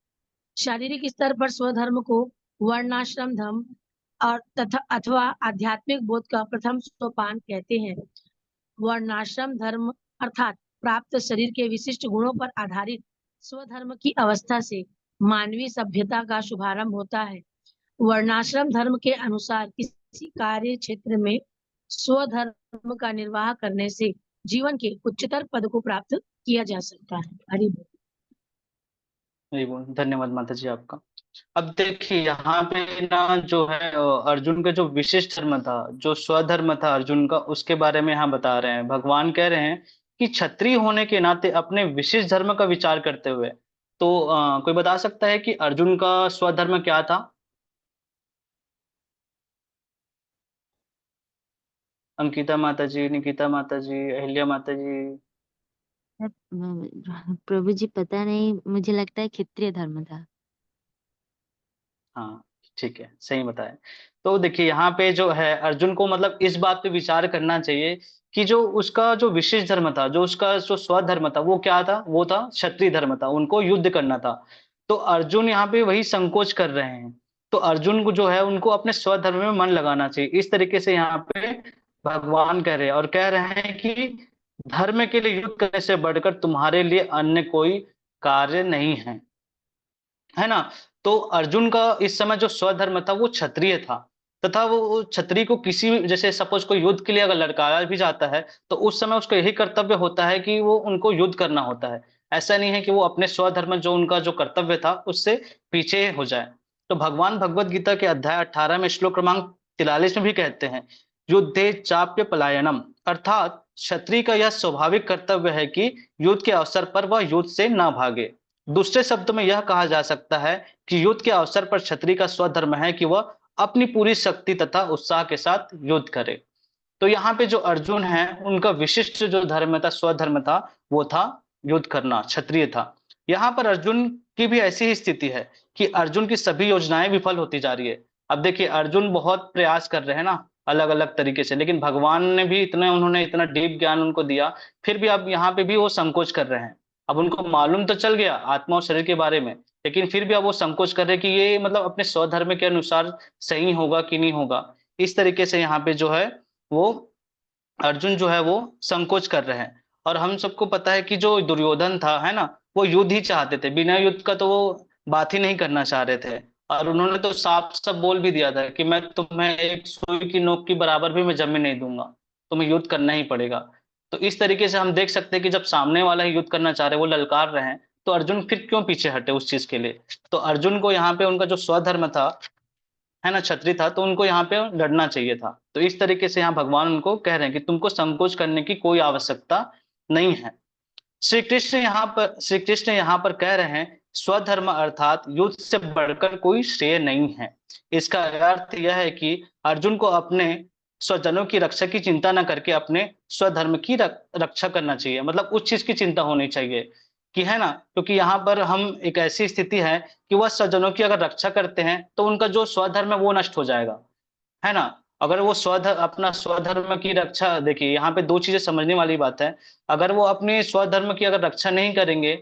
शारीरिक स्तर पर स्वधर्म को वर्णाश्रम धर्म और अथवा आध्यात्मिक बोध का प्रथम सोपान कहते हैं। वर्णाश्रम धर्म अर्थात प्राप्त शरीर के विशिष्ट गुणों पर आधारित स्वधर्म की अवस्था से मानवीय सभ्यता का शुभारंभ होता है। वर्णाश्रम धर्म के अनुसार किसी कार्य क्षेत्र में स्वधर्म का निर्वाह करने से जीवन के उच्चतर पद को प्राप्त किया जा सकता है। हरि बोल। हरि बोल। धन्यवाद माता जी आपका। अब देखिए यहाँ पे ना जो है अर्जुन का जो विशिष्ट धर्म था, जो स्वधर्म था अर्जुन का, उसके बारे में यहाँ बता रहे हैं। भगवान कह रहे हैं कि क्षत्रिय होने के नाते अपने विशिष्ट धर्म का विचार करते हुए, तो कोई बता सकता है कि अर्जुन का स्वधर्म क्या था? अंकिता माता जी, निकिता माता जी, अहिल्या माता जी। प्रभु जी पता नहीं, मुझे लगता है क्षत्रिय धर्म था। हाँ ठीक है, सही बताया। तो देखिए यहाँ पे जो है अर्जुन को मतलब इस बात पे विचार करना चाहिए कि जो उसका जो विशेष धर्म था, जो उसका जो स्वधर्म था, वो क्या था? वो था क्षत्रिय धर्म था, उनको युद्ध करना था। तो अर्जुन यहाँ पे वही संकोच कर रहे हैं। तो अर्जुन को जो है उनको अपने स्वधर्म में मन लगाना चाहिए। इस तरीके से यहाँ पे भगवान कह रहे हैं, और कह रहे हैं कि धर्म के लिए युद्ध करने से बढ़कर तुम्हारे लिए अन्य कोई कार्य नहीं है ना? तो अर्जुन का इस समय जो स्वधर्म था वो क्षत्रिय था, तथा वो क्षत्रिय को किसी भी, जैसे सपोज कोई युद्ध के लिए अगर लड़काया भी जाता है तो उस समय उसका यही कर्तव्य होता है कि वो उनको युद्ध करना होता है। ऐसा नहीं है कि वो अपने स्वधर्म जो उनका जो कर्तव्य था उससे पीछे हो जाए। तो भगवान भगवत गीता के अध्याय 18 में श्लोक क्रमांक 43 में भी कहते हैं, युद्धे चाप्य पलायनम, अर्थात क्षत्रिय का यह स्वाभाविक कर्तव्य है कि युद्ध के अवसर पर वह युद्ध से न भागे। दूसरे शब्दों में यह कहा जा सकता है कि युद्ध के अवसर पर क्षत्रिय का स्वधर्म है कि वह अपनी पूरी शक्ति तथा उत्साह के साथ युद्ध करे। तो यहाँ पे जो अर्जुन है उनका विशिष्ट जो धर्म था, स्वधर्म था, वो था युद्ध करना, क्षत्रिय था। यहाँ पर अर्जुन की भी ऐसी ही स्थिति है कि अर्जुन की सभी योजनाएं विफल होती जा रही है। अब देखिए अर्जुन बहुत प्रयास कर रहे हैं ना अलग अलग तरीके से, लेकिन भगवान ने भी इतना, उन्होंने इतना डीप ज्ञान उनको दिया, फिर भी अब यहाँ पे भी वो संकोच कर रहे हैं। अब उनको मालूम तो चल गया आत्मा और शरीर के बारे में, लेकिन फिर भी अब वो संकोच कर रहे हैं कि ये मतलब अपने स्वधर्म के अनुसार सही होगा कि नहीं होगा। इस तरीके से यहाँ पे जो है वो अर्जुन जो है वो संकोच कर रहे हैं। और हम सबको पता है कि जो दुर्योधन था, है ना, वो युद्ध ही चाहते थे, बिना युद्ध का तो वो बात ही नहीं करना चाह रहे थे। और उन्होंने तो साफ साफ बोल भी दिया था कि मैं तुम्हें एक सुई की नोक की बराबर भी मैं जमीन नहीं दूंगा, तुम्हें युद्ध करना ही पड़ेगा। तो इस तरीके से हम देख सकते हैं कि जब सामने वाला ही युद्ध करना चाह रहे, वो ललकार रहे हैं, तो अर्जुन फिर क्यों पीछे हटे उस चीज के लिए? तो अर्जुन को यहाँ पे उनका जो स्वधर्म था, है ना, क्षत्रिय था, तो उनको यहाँ पे लड़ना चाहिए था। तो इस तरीके से यहाँ भगवान उनको कह रहे हैं कि तुमको संकोच करने की कोई आवश्यकता नहीं है। श्री कृष्ण यहाँ पर कह रहे हैं स्वधर्म अर्थात युद्ध से बढ़कर कोई श्रेय नहीं है। इसका अर्थ यह है कि अर्जुन को अपने स्वजनों की रक्षा की चिंता न करके अपने स्वधर्म की रक्षा करना चाहिए, मतलब उस चीज की चिंता होनी चाहिए कि, है ना, क्योंकि यहाँ पर हम एक ऐसी स्थिति है कि वह स्वजनों की अगर रक्षा करते हैं तो उनका जो स्वधर्म है वो नष्ट हो जाएगा, है ना। अगर वो अपना स्वधर्म की रक्षा, देखिए यहाँ पे दो चीजें समझने वाली बात है। अगर वो अपने स्वधर्म की अगर रक्षा नहीं करेंगे,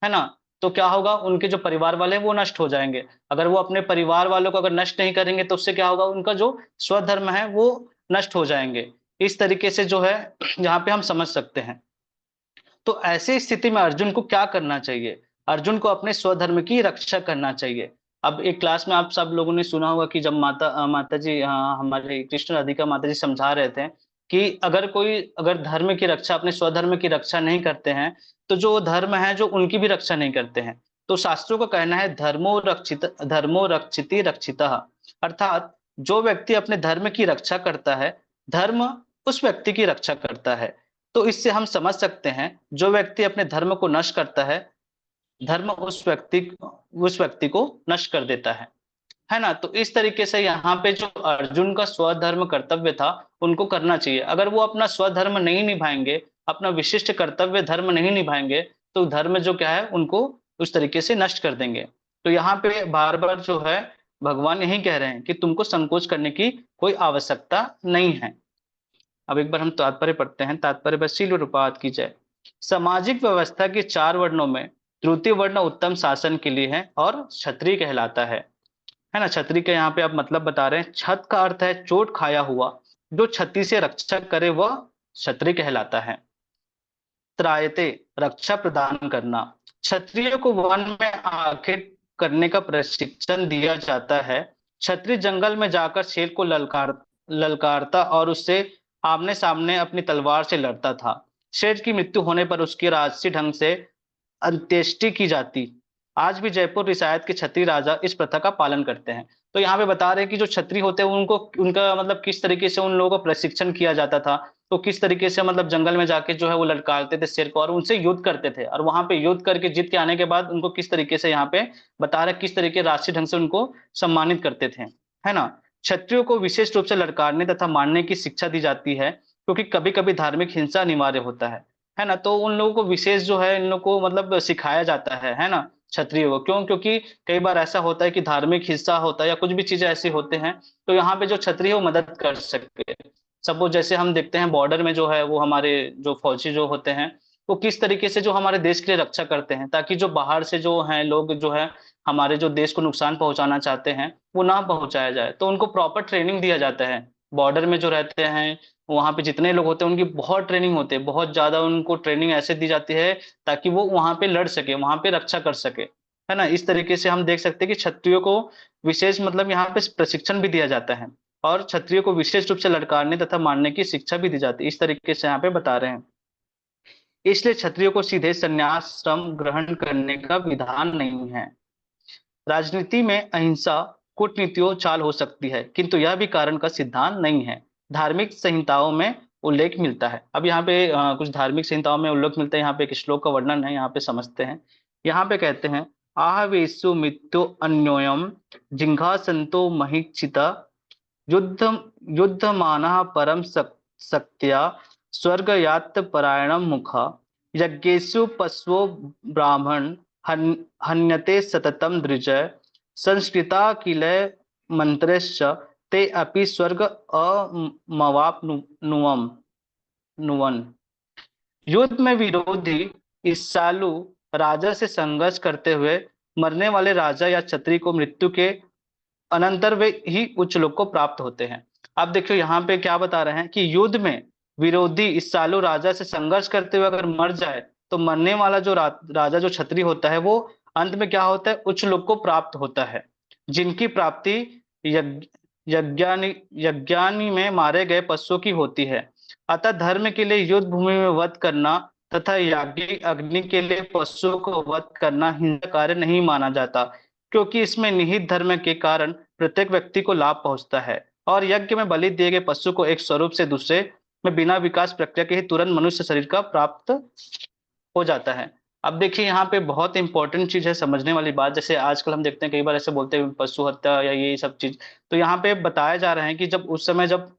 है ना, तो क्या होगा, उनके जो परिवार वाले हैं वो नष्ट हो जाएंगे। अगर वो अपने परिवार वालों को अगर नष्ट नहीं करेंगे तो उससे क्या होगा, उनका जो स्वधर्म है वो नष्ट हो जाएंगे। इस तरीके से जो है यहाँ पे हम समझ सकते हैं। तो ऐसी स्थिति में अर्जुन को क्या करना चाहिए? अर्जुन को अपने स्वधर्म की रक्षा करना चाहिए। अब एक क्लास में आप सब लोगों ने सुना होगा कि जब माता जी, हमारे कृष्ण राधिका माता जी समझा रहे थे कि अगर धर्म की रक्षा, अपने स्वधर्म की रक्षा नहीं करते हैं, तो जो धर्म है जो उनकी भी रक्षा नहीं करते हैं। तो शास्त्रों का कहना है धर्मो रक्षिति रक्षितः, अर्थात जो व्यक्ति अपने धर्म की रक्षा करता है, धर्म उस व्यक्ति की रक्षा करता है। तो इससे हम समझ सकते हैं जो व्यक्ति अपने धर्म को नष्ट करता है, धर्म उस व्यक्ति को नष्ट कर देता है ना। तो इस तरीके से यहाँ पे जो अर्जुन का स्वधर्म कर्तव्य था उनको करना चाहिए। अगर वो अपना स्वधर्म नहीं निभाएंगे, अपना विशिष्ट कर्तव्य धर्म नहीं निभाएंगे, तो धर्म जो क्या है उनको उस तरीके से नष्ट कर देंगे। तो यहाँ पे बार बार जो है भगवान यही कह रहे हैं कि तुमको संकोच करने की कोई आवश्यकता नहीं है। अब एक बार हम तात्पर्य पढ़ते हैं। तात्पर्य बस शील रूपात की जय। सामाजिक व्यवस्था के 4 वर्णों में तृतीय वर्ण उत्तम शासन के लिए है और क्षत्रिय कहलाता है ना। क्षत्रिय के यहाँ पे आप मतलब बता रहे हैं। छत का अर्थ है चोट खाया हुआ, जो क्षति से रक्षा करे वह क्षत्रिय कहलाता है। त्रायते, रक्षा प्रदान करना। क्षत्रिय को वन में आखिर करने का प्रशिक्षण दिया जाता है। क्षत्रिय जंगल में जाकर शेर को ललकारता और उससे आमने सामने अपनी तलवार से लड़ता था। शेर की मृत्यु होने पर उसकी राजसी ढंग से अंत्येष्टि की जाती। आज भी जयपुर रियासत के क्षत्रिय राजा इस प्रथा का पालन करते हैं। तो यहाँ पे बता रहे हैं कि जो क्षत्रिय होते हैं उनको उनका मतलब किस तरीके से उन लोगों को प्रशिक्षण किया जाता था, तो किस तरीके से मतलब जंगल में जाके जो है वो ललकारते थे शेर को और उनसे युद्ध करते थे, और वहां पे युद्ध करके जीत के आने के बाद उनको किस तरीके से यहाँ पे बता रहे किस तरीके राष्ट्रीय ढंग से उनको सम्मानित करते थे, है ना। क्षत्रियों को विशेष रूप से ललकारने तथा मारने की शिक्षा दी जाती है, क्योंकि कभी कभी धार्मिक हिंसा अनिवार्य होता है ना। तो उन लोगों को विशेष जो है इन लोगों को मतलब सिखाया जाता है ना, क्षत्रिय को। क्यों? क्योंकि कई बार ऐसा होता है कि धार्मिक हिस्सा होता है या कुछ भी चीजें ऐसी होते हैं, तो यहाँ पे जो क्षत्रिय है वो मदद कर सके। सपोज जैसे हम देखते हैं बॉर्डर में जो है वो हमारे जो फौजी जो होते हैं वो किस तरीके से जो हमारे देश के लिए रक्षा करते हैं, ताकि जो बाहर से जो है लोग जो है हमारे जो देश को नुकसान पहुंचाना चाहते हैं वो ना पहुंचाया जाए। तो उनको प्रॉपर ट्रेनिंग दिया जाता है। बॉर्डर में जो रहते हैं वहां पे जितने लोग होते हैं उनकी बहुत ट्रेनिंग होती है, बहुत ज्यादा उनको ट्रेनिंग ऐसे दी जाती है ताकि वो वहां पे लड़ सके, वहां पे रक्षा कर सके, है ना। इस तरीके से हम देख सकते हैं कि क्षत्रियो को विशेष मतलब यहाँ पे प्रशिक्षण भी दिया जाता है और क्षत्रियो को विशेष रूप से ललकारने तथा मारने की शिक्षा भी दी जाती है। इस तरीके से यहाँ पे बता रहे हैं। इसलिए क्षत्रियो को सीधे संन्यासाश्रम ग्रहण करने का विधान नहीं है। राजनीति में अहिंसा कूटनीतियों चाल हो सकती है, किंतु यह भी कारण का सिद्धांत नहीं है। धार्मिक संहिताओं में उल्लेख मिलता है। अब यहाँ पे कुछ धार्मिक संहिताओं में उल्लेख मिलता है। यहाँ पे एक श्लोक का वर्णन है, यहाँ पे समझते हैं। यहाँ पे कहते हैं आहवेशु मृत्यु अन्योयम जिघांसन्तो महिक्षिता युद्ध युद्धमानः परम शक्त्या स्वर्गयात परायणम मुखा यज्ञेषु पशवो ब्राह्मण हन्यते सततम दृजय संस्कृता किल मंत्रेश्च ते अपि स्वर्ग अमवाप्नुवन् नुवन। युद्ध में विरोधी ईर्ष्यालु राजा से संघर्ष करते हुए मरने वाले राजा या क्षत्रिय को मृत्यु के अनंतर वे ही उच्च लोक को प्राप्त होते हैं। अब देखियो यहाँ पे क्या बता रहे हैं कि युद्ध में विरोधी ईर्ष्यालु राजा से संघर्ष करते हुए अगर मर जाए तो मरने वाला जो राजा जो क्षत्रिय होता है वो अंत में क्या होता है, उच्च लोक को प्राप्त होता है, जिनकी प्राप्ति यज्ञानी में मारे गए पशुओं की होती है। अतः धर्म के लिए युद्ध भूमि में वध करना तथा याज्ञिक अग्नि के लिए पशुओं को वध करना हिंसा कार्य नहीं माना जाता, क्योंकि इसमें निहित धर्म के कारण प्रत्येक व्यक्ति को लाभ पहुंचता है और यज्ञ में बलि दिए गए पशु को एक स्वरूप से दूसरे में बिना विकास प्रक्रिया के ही तुरंत मनुष्य शरीर का प्राप्त हो जाता है। अब देखिए यहाँ पे बहुत इंपॉर्टेंट चीज है समझने वाली बात। जैसे आजकल हम देखते हैं कई बार ऐसे बोलते हैं पशु हत्या या ये सब चीज, तो यहाँ पे बताया जा रहा है कि जब उस समय जब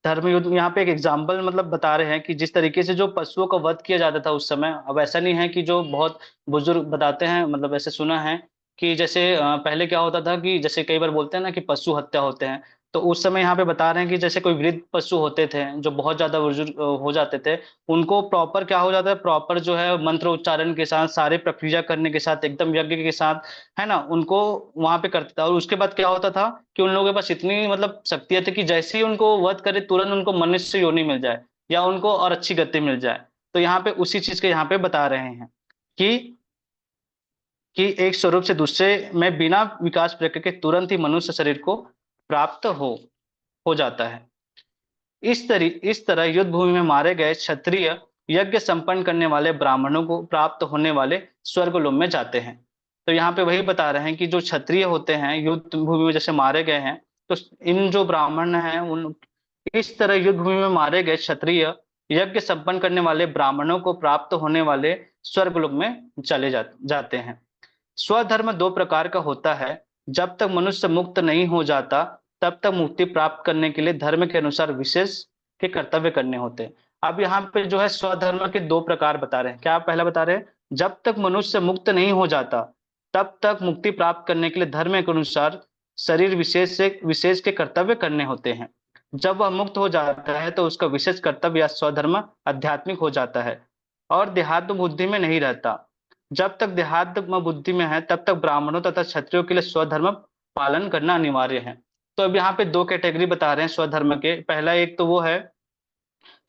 धर्म युद्ध, यहाँ पे एक एग्जाम्पल मतलब बता रहे हैं कि जिस तरीके से जो पशुओं का वध किया जाता था उस समय, अब ऐसा नहीं है कि जो बहुत बुजुर्ग बताते हैं, मतलब ऐसे सुना है कि जैसे पहले क्या होता था कि जैसे कई बार बोलते हैं ना कि पशु हत्या होते हैं, तो उस समय यहाँ पे बता रहे हैं कि जैसे कोई वृद्ध पशु होते थे जो बहुत ज्यादा बुजुर्ग हो जाते थे, उनको प्रॉपर क्या हो जाता है, प्रॉपर जो है मंत्र उच्चारण के साथ सारे प्रक्रिया करने के साथ एकदम यज्ञ के साथ, है ना, उनको वहां पे करता था। और उसके बाद क्या होता था कि उन लोगों के पास इतनी मतलब शक्तियां थी कि जैसे ही उनको वध करे तुरंत उनको मनुष्य योनि मिल जाए या उनको और अच्छी गति मिल जाए। तो यहाँ पे उसी चीज के यहाँ पे बता रहे हैं कि एक स्वरूप से दूसरे में बिना विकास प्रक्रिया के तुरंत ही मनुष्य शरीर को प्राप्त हो जाता है। इस तरह युद्ध भूमि में मारे गए क्षत्रिय यज्ञ संपन्न करने वाले ब्राह्मणों को प्राप्त होने वाले स्वर्गलोक में जाते हैं। तो यहाँ पे वही बता रहे हैं कि जो क्षत्रिय होते हैं युद्ध भूमि में जैसे मारे गए हैं, तो इन जो ब्राह्मण हैं उन इस तरह युद्ध भूमि में मारे गए क्षत्रिय यज्ञ संपन्न करने वाले ब्राह्मणों को प्राप्त होने वाले स्वर्गलोक में चले जाते हैं। स्वधर्म दो प्रकार का होता है। जब तक मनुष्य मुक्त नहीं हो जाता तब तक मुक्ति प्राप्त करने के लिए धर्म के अनुसार विशेष के कर्तव्य करने होते हैं। अब यहाँ पे जो है स्वधर्म के दो प्रकार बता रहे हैं। क्या पहला बता रहे हैं, जब तक मनुष्य मुक्त नहीं हो जाता तब तक मुक्ति प्राप्त करने के लिए धर्म के अनुसार शरीर विशेष के कर्तव्य करने होते हैं। जब वह मुक्त हो जाता है तो उसका विशेष कर्तव्य या स्वधर्म आध्यात्मिक हो जाता है और देहात्म बुद्धि में नहीं रहता। जब तक देहात्म बुद्धि में है तब तक ब्राह्मणों तथा क्षत्रियों के लिए स्वधर्म पालन करना अनिवार्य है। तो अब यहाँ पे दो कैटेगरी बता रहे हैं स्वधर्म के। पहला एक तो वो है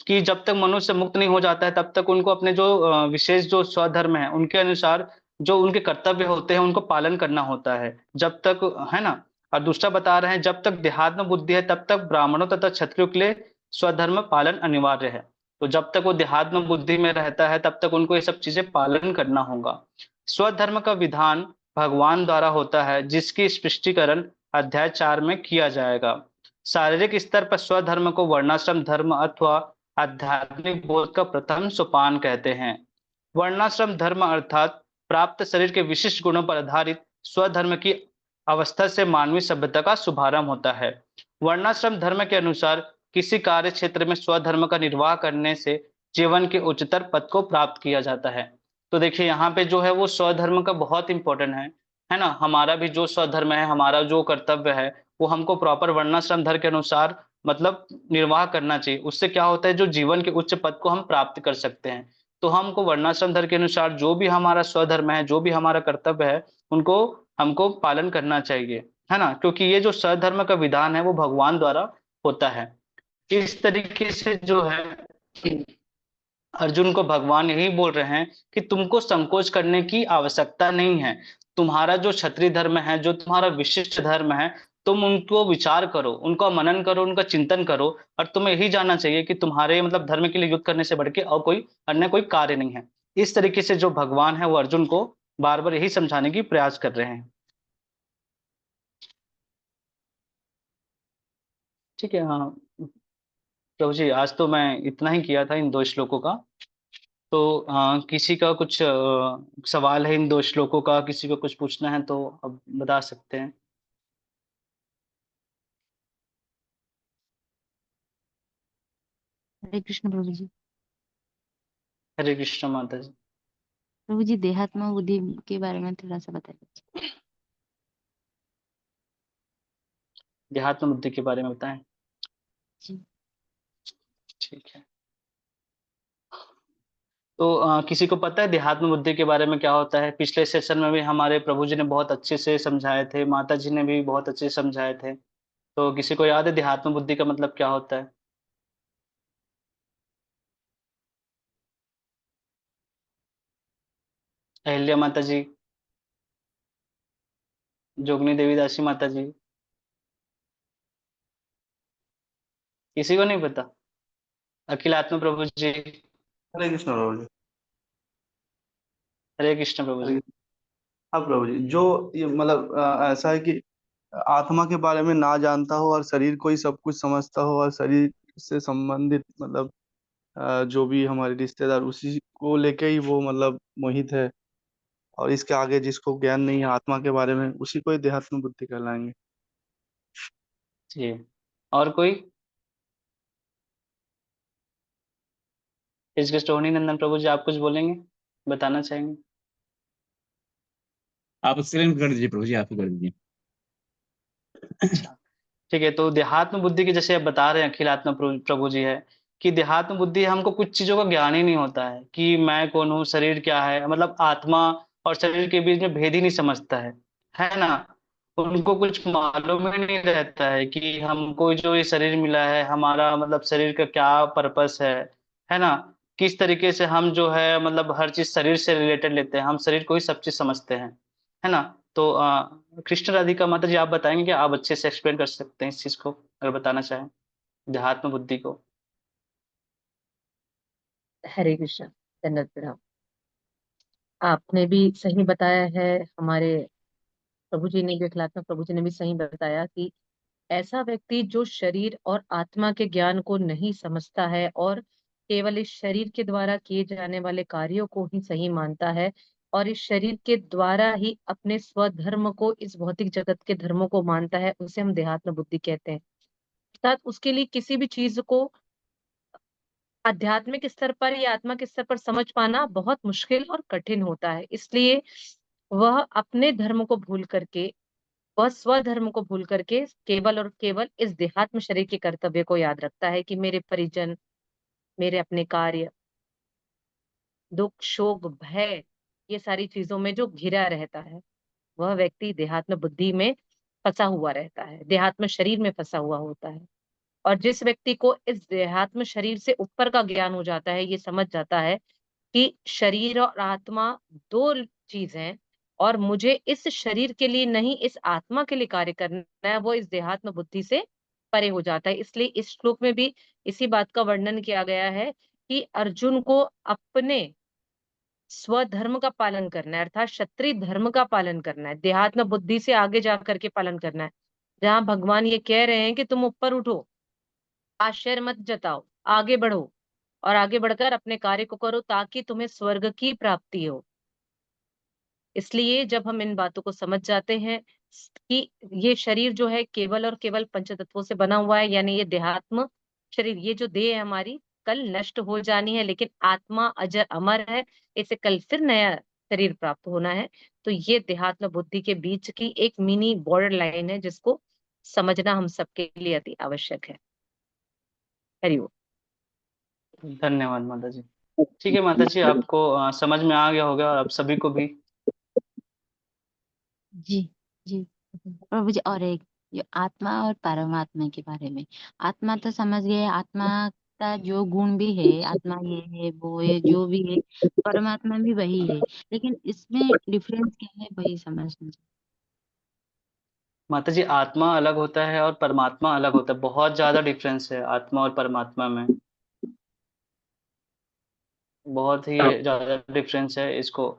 कि जब तक मनुष्य मुक्त नहीं हो जाता है तब तक उनको अपने जो विशेष जो स्वधर्म है उनके अनुसार जो उनके कर्तव्य होते हैं उनको पालन करना होता है जब तक, है ना। और दूसरा बता रहे हैं जब तक देहात्म बुद्धि है तब तक ब्राह्मणों तथा क्षत्रियों के लिए स्वधर्म पालन अनिवार्य है। तो जब तक वो देहात्म बुद्धि में रहता है तब तक उनको ये सब चीजें पालन करना होगा। स्वधर्म का विधान भगवान द्वारा होता है, जिसकी स्पष्टीकरण अध्याय 4 में किया जाएगा। शारीरिक स्तर पर स्वधर्म को वर्णाश्रम धर्म अथवा आध्यात्मिक बोध का प्रथम सोपान कहते हैं। वर्णाश्रम धर्म अर्थात प्राप्त शरीर के विशिष्ट गुणों पर आधारित स्वधर्म की अवस्था से मानवीय सभ्यता का शुभारंभ होता है। वर्णाश्रम धर्म के अनुसार किसी कार्य क्षेत्र में स्वधर्म का निर्वाह करने से जीवन के उच्चतर पद को प्राप्त किया जाता है। तो देखिए यहाँ पे जो है वो स्वधर्म का बहुत इंपॉर्टेंट है ना। हमारा भी जो स्वधर्म है, हमारा जो कर्तव्य है, वो हमको प्रॉपर वर्णाश्रम धर्म के अनुसार मतलब निर्वाह करना चाहिए। उससे क्या होता है, जो जीवन के उच्च पद को हम प्राप्त कर सकते हैं। तो हमको वर्णाश्रम धर्म के अनुसार जो भी हमारा स्वधर्म है, जो भी हमारा कर्तव्य है, उनको हमको पालन करना चाहिए, है ना। क्योंकि ये जो स्वधर्म का विधान है वो भगवान द्वारा होता है। इस तरीके से जो है अर्जुन को भगवान यही बोल रहे हैं कि तुमको संकोच करने की आवश्यकता नहीं है। तुम्हारा जो क्षत्रिय धर्म है, जो तुम्हारा विशिष्ट धर्म है, तुम उनको विचार करो, उनका मनन करो, उनका चिंतन करो, और तुम्हें यही जानना चाहिए कि तुम्हारे मतलब धर्म के लिए युद्ध करने से बढ़ के और कोई अन्य कोई कार्य नहीं है। इस तरीके से जो भगवान है वो अर्जुन को बार बार यही समझाने की प्रयास कर रहे हैं। ठीक है। हाँ प्रभु जी, आज तो मैं इतना ही किया था इन 2 श्लोकों का। तो किसी का कुछ सवाल है इन 2 श्लोकों का, किसी को कुछ पूछना है तो अब बता सकते हैं। हरे कृष्ण प्रभु जी। हरे कृष्ण माता जी। प्रभु जी, देहात्म बुद्धि के बारे में थोड़ा सा बताइए। देहात्म बुद्धि के बारे में बताएं। जी। ठीक है। तो किसी को पता है देहात्म बुद्धि के बारे में क्या होता है? पिछले सेशन में भी हमारे प्रभु जी ने बहुत अच्छे से समझाए थे, माता जी ने भी बहुत अच्छे से समझाए थे। तो किसी को याद है देहात्म बुद्धि का मतलब क्या होता है? अहिल्या माता जी, जोगनी देवी दासी माता जी, किसी को नहीं पता? अखिलात्म प्रभु जी। हरे कृष्ण प्रभु जी। हरे कृष्ण प्रभु जी। हाँ प्रभु जी, जो ये मतलब ऐसा है कि आत्मा के बारे में ना जानता हो और शरीर को ही सब कुछ समझता हो, और शरीर से संबंधित मतलब जो भी हमारे रिश्तेदार, उसी को लेके ही वो मतलब मोहित है, और इसके आगे जिसको ज्ञान नहीं है आत्मा के बारे में, उसी को ही देहात्म बुद्धि कहलाएंगे। जी। और कोई? इसके टोनी नंदन प्रभु जी, आप कुछ बोलेंगे, बताना चाहेंगे? आप स्क्रीन कर दीजिए प्रभु जी, आप ही कर दीजिए। अच्छा ठीक है। तो देहात्म बुद्धि की जैसे आप बता रहे हैं अखिलात्म प्रभु जी, है कि देहात्म बुद्धि हमको कुछ चीजों का ज्ञान ही नहीं होता है कि मैं कौन हूँ, शरीर क्या है, मतलब आत्मा और शरीर के बीच में भेद ही नहीं समझता है ना। उनको कुछ मालूम ही नहीं रहता है कि हमको जो ये शरीर मिला है, हमारा मतलब शरीर का क्या पर्पस है ना। किस तरीके से हम जो है मतलब हर चीज शरीर से रिलेटेड लेते हैं, हम शरीर को ही सब चीज समझते हैं, है ना। तो कृष्ण राधिका माता जी, आप बताएंगे कि आप अच्छे से एक्सप्लेन कर सकते हैं इस चीज को, अगर बताना चाहें देहात्म बुद्धि को? हरे कृष्ण। धन्यवाद प्रणाम। आपने भी सही बताया है, हमारे प्रभु जी ने भी, अखिलात्मक प्रभु जी ने भी सही बताया कि ऐसा व्यक्ति जो शरीर और आत्मा के ज्ञान को नहीं समझता है और केवल इस शरीर के द्वारा किए जाने वाले कार्यों को ही सही मानता है, और इस शरीर के द्वारा ही अपने स्वधर्म को, इस भौतिक जगत के धर्मों को मानता है, उसे हम देहात्म बुद्धि कहते हैं। अर्थात उसके लिए किसी भी चीज को आध्यात्मिक स्तर पर या आत्मा के स्तर पर समझ पाना बहुत मुश्किल और कठिन होता है। इसलिए वह अपने धर्म को भूल करके, वह स्वधर्म को भूल करके केवल और केवल इस देहात्म शरीर के कर्तव्य को याद रखता है कि मेरे परिजन, मेरे अपने कार्य, दुख शोक भय, ये सारी चीजों में जो घिरा रहता है, वह व्यक्ति देहात्म बुद्धि में फंसा हुआ रहता है, देहात्म शरीर में फंसा हुआ होता है। और जिस व्यक्ति को इस देहात्म शरीर से ऊपर का ज्ञान हो जाता है, ये समझ जाता है कि शरीर और आत्मा दो चीज हैं, और मुझे इस शरीर के लिए नहीं, इस आत्मा के लिए कार्य करना है, वो इस देहात्म बुद्धि से परे हो जाता है। इसलिए इस श्लोक में भी इसी बात का वर्णन किया गया है कि अर्जुन को अपने स्वधर्म का पालन करना है, अर्थात क्षत्रिय धर्म का पालन करना है, देहात्म बुद्धि से आगे जा करके पालन करना है। जहां भगवान ये कह रहे हैं कि तुम ऊपर उठो, आश्चर्य मत जताओ, आगे बढ़ो और आगे बढ़कर अपने कार्य को करो ताकि तुम्हें स्वर्ग की प्राप्ति हो। इसलिए जब हम इन बातों को समझ जाते हैं कि ये शरीर जो है केवल और केवल पंचतत्वों से बना हुआ है, यानी ये देहात्म शरीर, ये जो देह है हमारी कल नष्ट हो जानी है, लेकिन आत्मा अजर अमर है, इसे कल फिर नया शरीर प्राप्त होना है। तो ये देहात्म बुद्धि के बीच की एक मिनी बॉर्डर लाइन है जिसको समझना हम सबके लिए अति आवश्यक है। हरिओम। धन्यवाद माता जी। ठीक है माता जी, आपको समझ में आ गया होगा और आप सभी को भी। जी जी प्रभु जी। और एक जो आत्मा और परमात्मा के बारे में, आत्मा तो समझ गए, आत्मा का जो गुण भी है, आत्मा ये है वो है जो भी है, परमात्मा भी वही है, लेकिन इसमें डिफरेंस क्या है वही समझना चाहिए। माता जी, आत्मा अलग होता है और परमात्मा अलग होता है, बहुत ज्यादा डिफरेंस है आत्मा और परमात्मा में, बहुत ही ज्यादा डिफरेंस है। इसको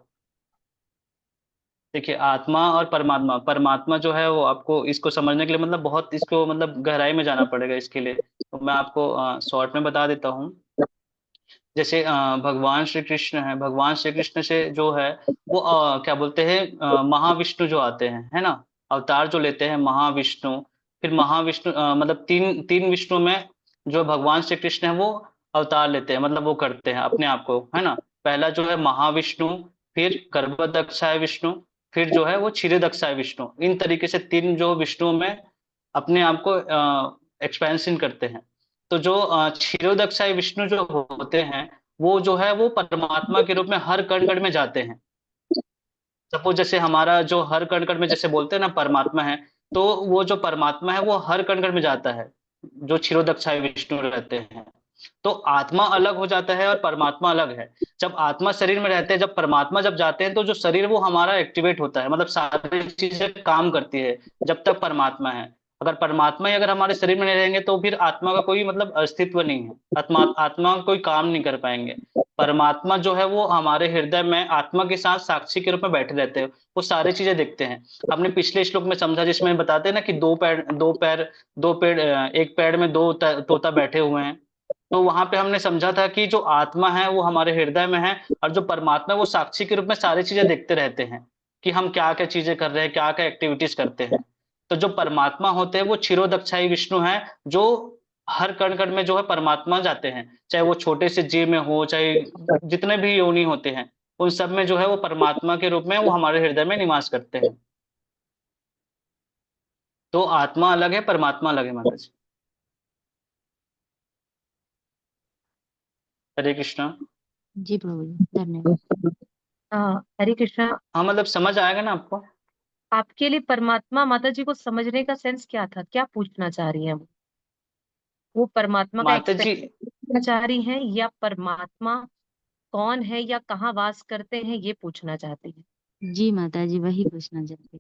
देखिए, आत्मा और परमात्मा, परमात्मा जो है वो आपको इसको समझने के लिए मतलब बहुत इसको मतलब गहराई में जाना पड़ेगा इसके लिए। तो मैं आपको शॉर्ट में बता देता हूँ। जैसे भगवान श्री कृष्ण है, भगवान श्री कृष्ण से जो है वो क्या बोलते हैं, महाविष्णु जो आते हैं, है ना, अवतार जो लेते हैं महाविष्णु। फिर महाविष्णु मतलब तीन तीन विष्णु में जो भगवान श्री कृष्ण है वो अवतार लेते हैं, मतलब वो करते हैं अपने आप को, है ना। पहला जो है महाविष्णु, फिर गर्भदक्षाय विष्णु, फिर जो है वो क्षीरदक्षाय विष्णु। इन तरीके से तीन जो विष्णु में अपने आप को एक्सपेंशन करते हैं। तो जो क्षीरोदक्षाय विष्णु जो होते हैं वो जो है वो परमात्मा के रूप में हर कण कण में जाते हैं। सपोज जैसे हमारा जो हर कण कण में जैसे बोलते हैं ना परमात्मा है, तो वो जो परमात्मा है वो हर कण कण में जाता है, जो क्षीरोदक्षाय विष्णु रहते हैं। तो आत्मा अलग हो जाता है और परमात्मा अलग है। जब आत्मा शरीर में रहते हैं, जब परमात्मा जब जाते हैं तो जो शरीर वो हमारा एक्टिवेट होता है, मतलब सारी चीजें काम करती है जब तक परमात्मा है। अगर परमात्मा ही अगर हमारे शरीर में नहीं रहेंगे तो फिर आत्मा का कोई मतलब अस्तित्व नहीं है, आत्मा आत्मा का कोई काम नहीं कर पाएंगे। परमात्मा जो है वो हमारे हृदय में आत्मा के साथ साक्षी के रूप में बैठे रहते हैं, वो सारी चीजें देखते हैं। हमने पिछले श्लोक में समझा जिसमें बताते हैं ना कि दो पेड़ एक पेड़ में दो तोता बैठे हुए हैं। तो वहां पे हमने समझा था कि जो आत्मा है वो हमारे हृदय में है, और जो परमात्मा है वो साक्षी के रूप में सारी चीजें देखते रहते हैं कि हम क्या क्या चीजें कर रहे हैं, क्या क्या एक्टिविटीज करते हैं। तो जो परमात्मा होते हैं वो क्षीरोदक्षाई विष्णु है, जो हर कण कण में जो है परमात्मा जाते हैं, चाहे वो छोटे से जीव में हो, चाहे जितने भी योनि होते हैं, उन सब में जो है वो परमात्मा के रूप में वो हमारे हृदय में निवास करते हैं। तो आत्मा अलग है, परमात्मा अलग है माता जी। हरे कृष्णा। जी प्रभु जी, धन्यवाद। हरे कृष्णा। हाँ, मतलब समझ आएगा ना आपको। आपके लिए परमात्मा माता जी को समझने का सेंस क्या था, क्या पूछना चाह रही हैं वो परमात्मा का माता जी, एक्सपेरिमेंट करना चाह रही हैं, या परमात्मा कौन है या कहाँ वास करते हैं ये पूछना चाहती है जी माता जी वही पूछना चाहती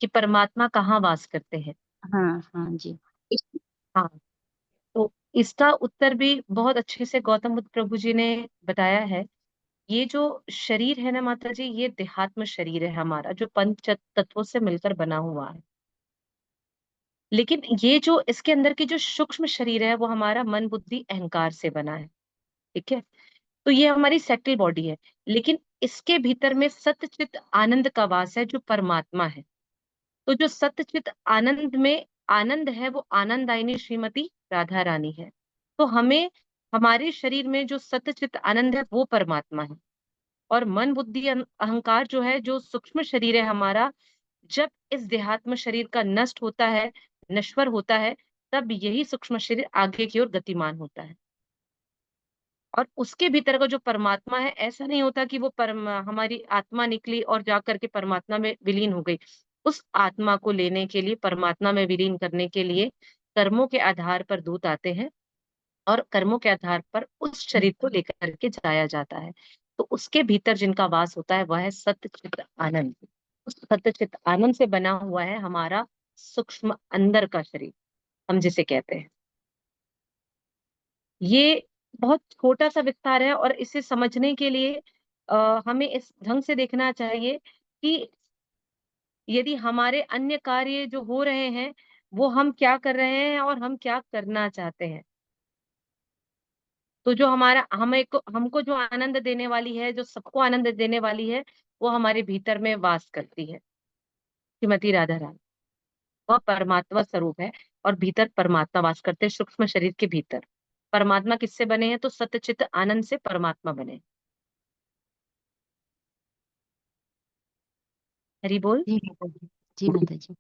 कि परमात्मा कहाँ वास करते हैं। हूँ। हाँ हाँ जी। हाँ, तो इसका उत्तर भी बहुत अच्छे से गौतम बुद्ध प्रभु जी ने बताया है। ये जो शरीर है ना माता जी, ये देहात्म शरीर है हमारा, जो पंच तत्वों से मिलकर बना हुआ है। लेकिन ये जो इसके अंदर की जो सूक्ष्म शरीर है वो हमारा मन बुद्धि अहंकार से बना है। ठीक है, तो ये हमारी सेटल बॉडी है। लेकिन इसके भीतर में सत्य चित आनंद का वास है जो परमात्मा है। तो जो सत्य चित आनंद में आनंद है वो आनंदायिनी श्रीमती राधा रानी है। तो हमें हमारे शरीर में जो सत्य चित आनंद है वो परमात्मा है। और मन बुद्धि अहंकार जो है, जो सूक्ष्म शरीर है हमारा, जब इस देहात्म शरीर का नष्ट होता है, नश्वर होता है, तब यही सूक्ष्म शरीर आगे की ओर गतिमान होता है। और उसके भीतर का जो परमात्मा है, ऐसा नहीं होता कि वो हमारी आत्मा निकली और जाकर के परमात्मा में विलीन हो गई। उस आत्मा को लेने के लिए, परमात्मा में विलीन करने के लिए कर्मों के आधार पर दूत आते हैं, और कर्मों के आधार पर उस शरीर को लेकर के जाया जाता है। तो उसके भीतर जिनका वास होता है वह है सत्य चित्त आनंद। उस सत्य चित्त आनंद से बना हुआ है हमारा सूक्ष्म अंदर का शरीर। हम जिसे कहते हैं। ये बहुत छोटा सा विस्तार है और इसे समझने के लिए हमें इस ढंग से देखना चाहिए कि यदि हमारे अन्य कार्य जो हो रहे हैं वो हम क्या कर रहे हैं और हम क्या करना चाहते हैं। तो जो हमारा हमको जो आनंद देने वाली है, जो सबको आनंद देने वाली है, वो हमारे भीतर में वास करती है, श्रीमती राधा रानी। वह परमात्मा स्वरूप है और भीतर परमात्मा वास करते हैं, सूक्ष्म शरीर के भीतर। परमात्मा किससे बने हैं? तो सत्यचित आनंद से परमात्मा बने। हरि बोल। जी माता जी। जी माता जी,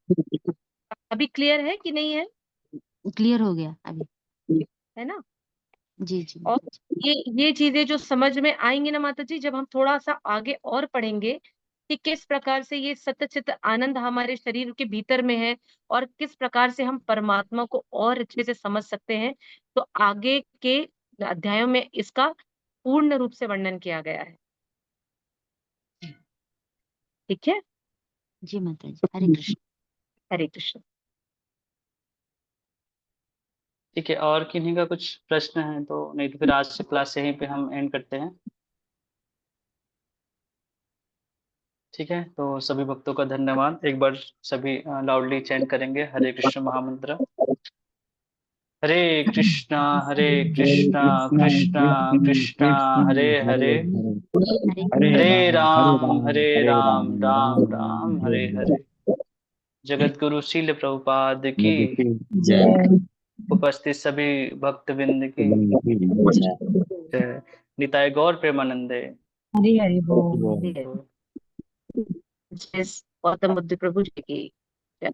अभी क्लियर है कि नहीं है? क्लियर हो गया अभी। है ना? जी जी और माता जी। ये चीजें जो समझ में आएंगी ना माता जी, जब हम थोड़ा सा आगे और पढ़ेंगे कि किस प्रकार से ये सत्यचित आनंद हमारे शरीर के भीतर में है और किस प्रकार से हम परमात्मा को और अच्छे से समझ सकते हैं, तो आगे के अध्यायों में इसका पूर्ण रूप से वर्णन किया गया है। ठीक है। जी माता जी, हरे कृष्ण। हरे कृष्ण। ठीक है, और किन्हीं का कुछ प्रश्न है तो, नहीं तो फिर आज से क्लास यहीं पे हम एंड करते हैं। ठीक है, तो सभी भक्तों का धन्यवाद। एक बार सभी लाउडली चैंट करेंगे हरे कृष्ण महामंत्र। हरे कृष्णा कृष्णा कृष्णा हरे हरे, हरे राम राम राम हरे हरे। जगत गुरु शील प्रभुपाद की, उपस्थित सभी भक्त बिंद की जय। निताय गौर प्रेमानंदे। हरि हरि बोल। जय गौतम बुद्ध प्रभु जी की जय।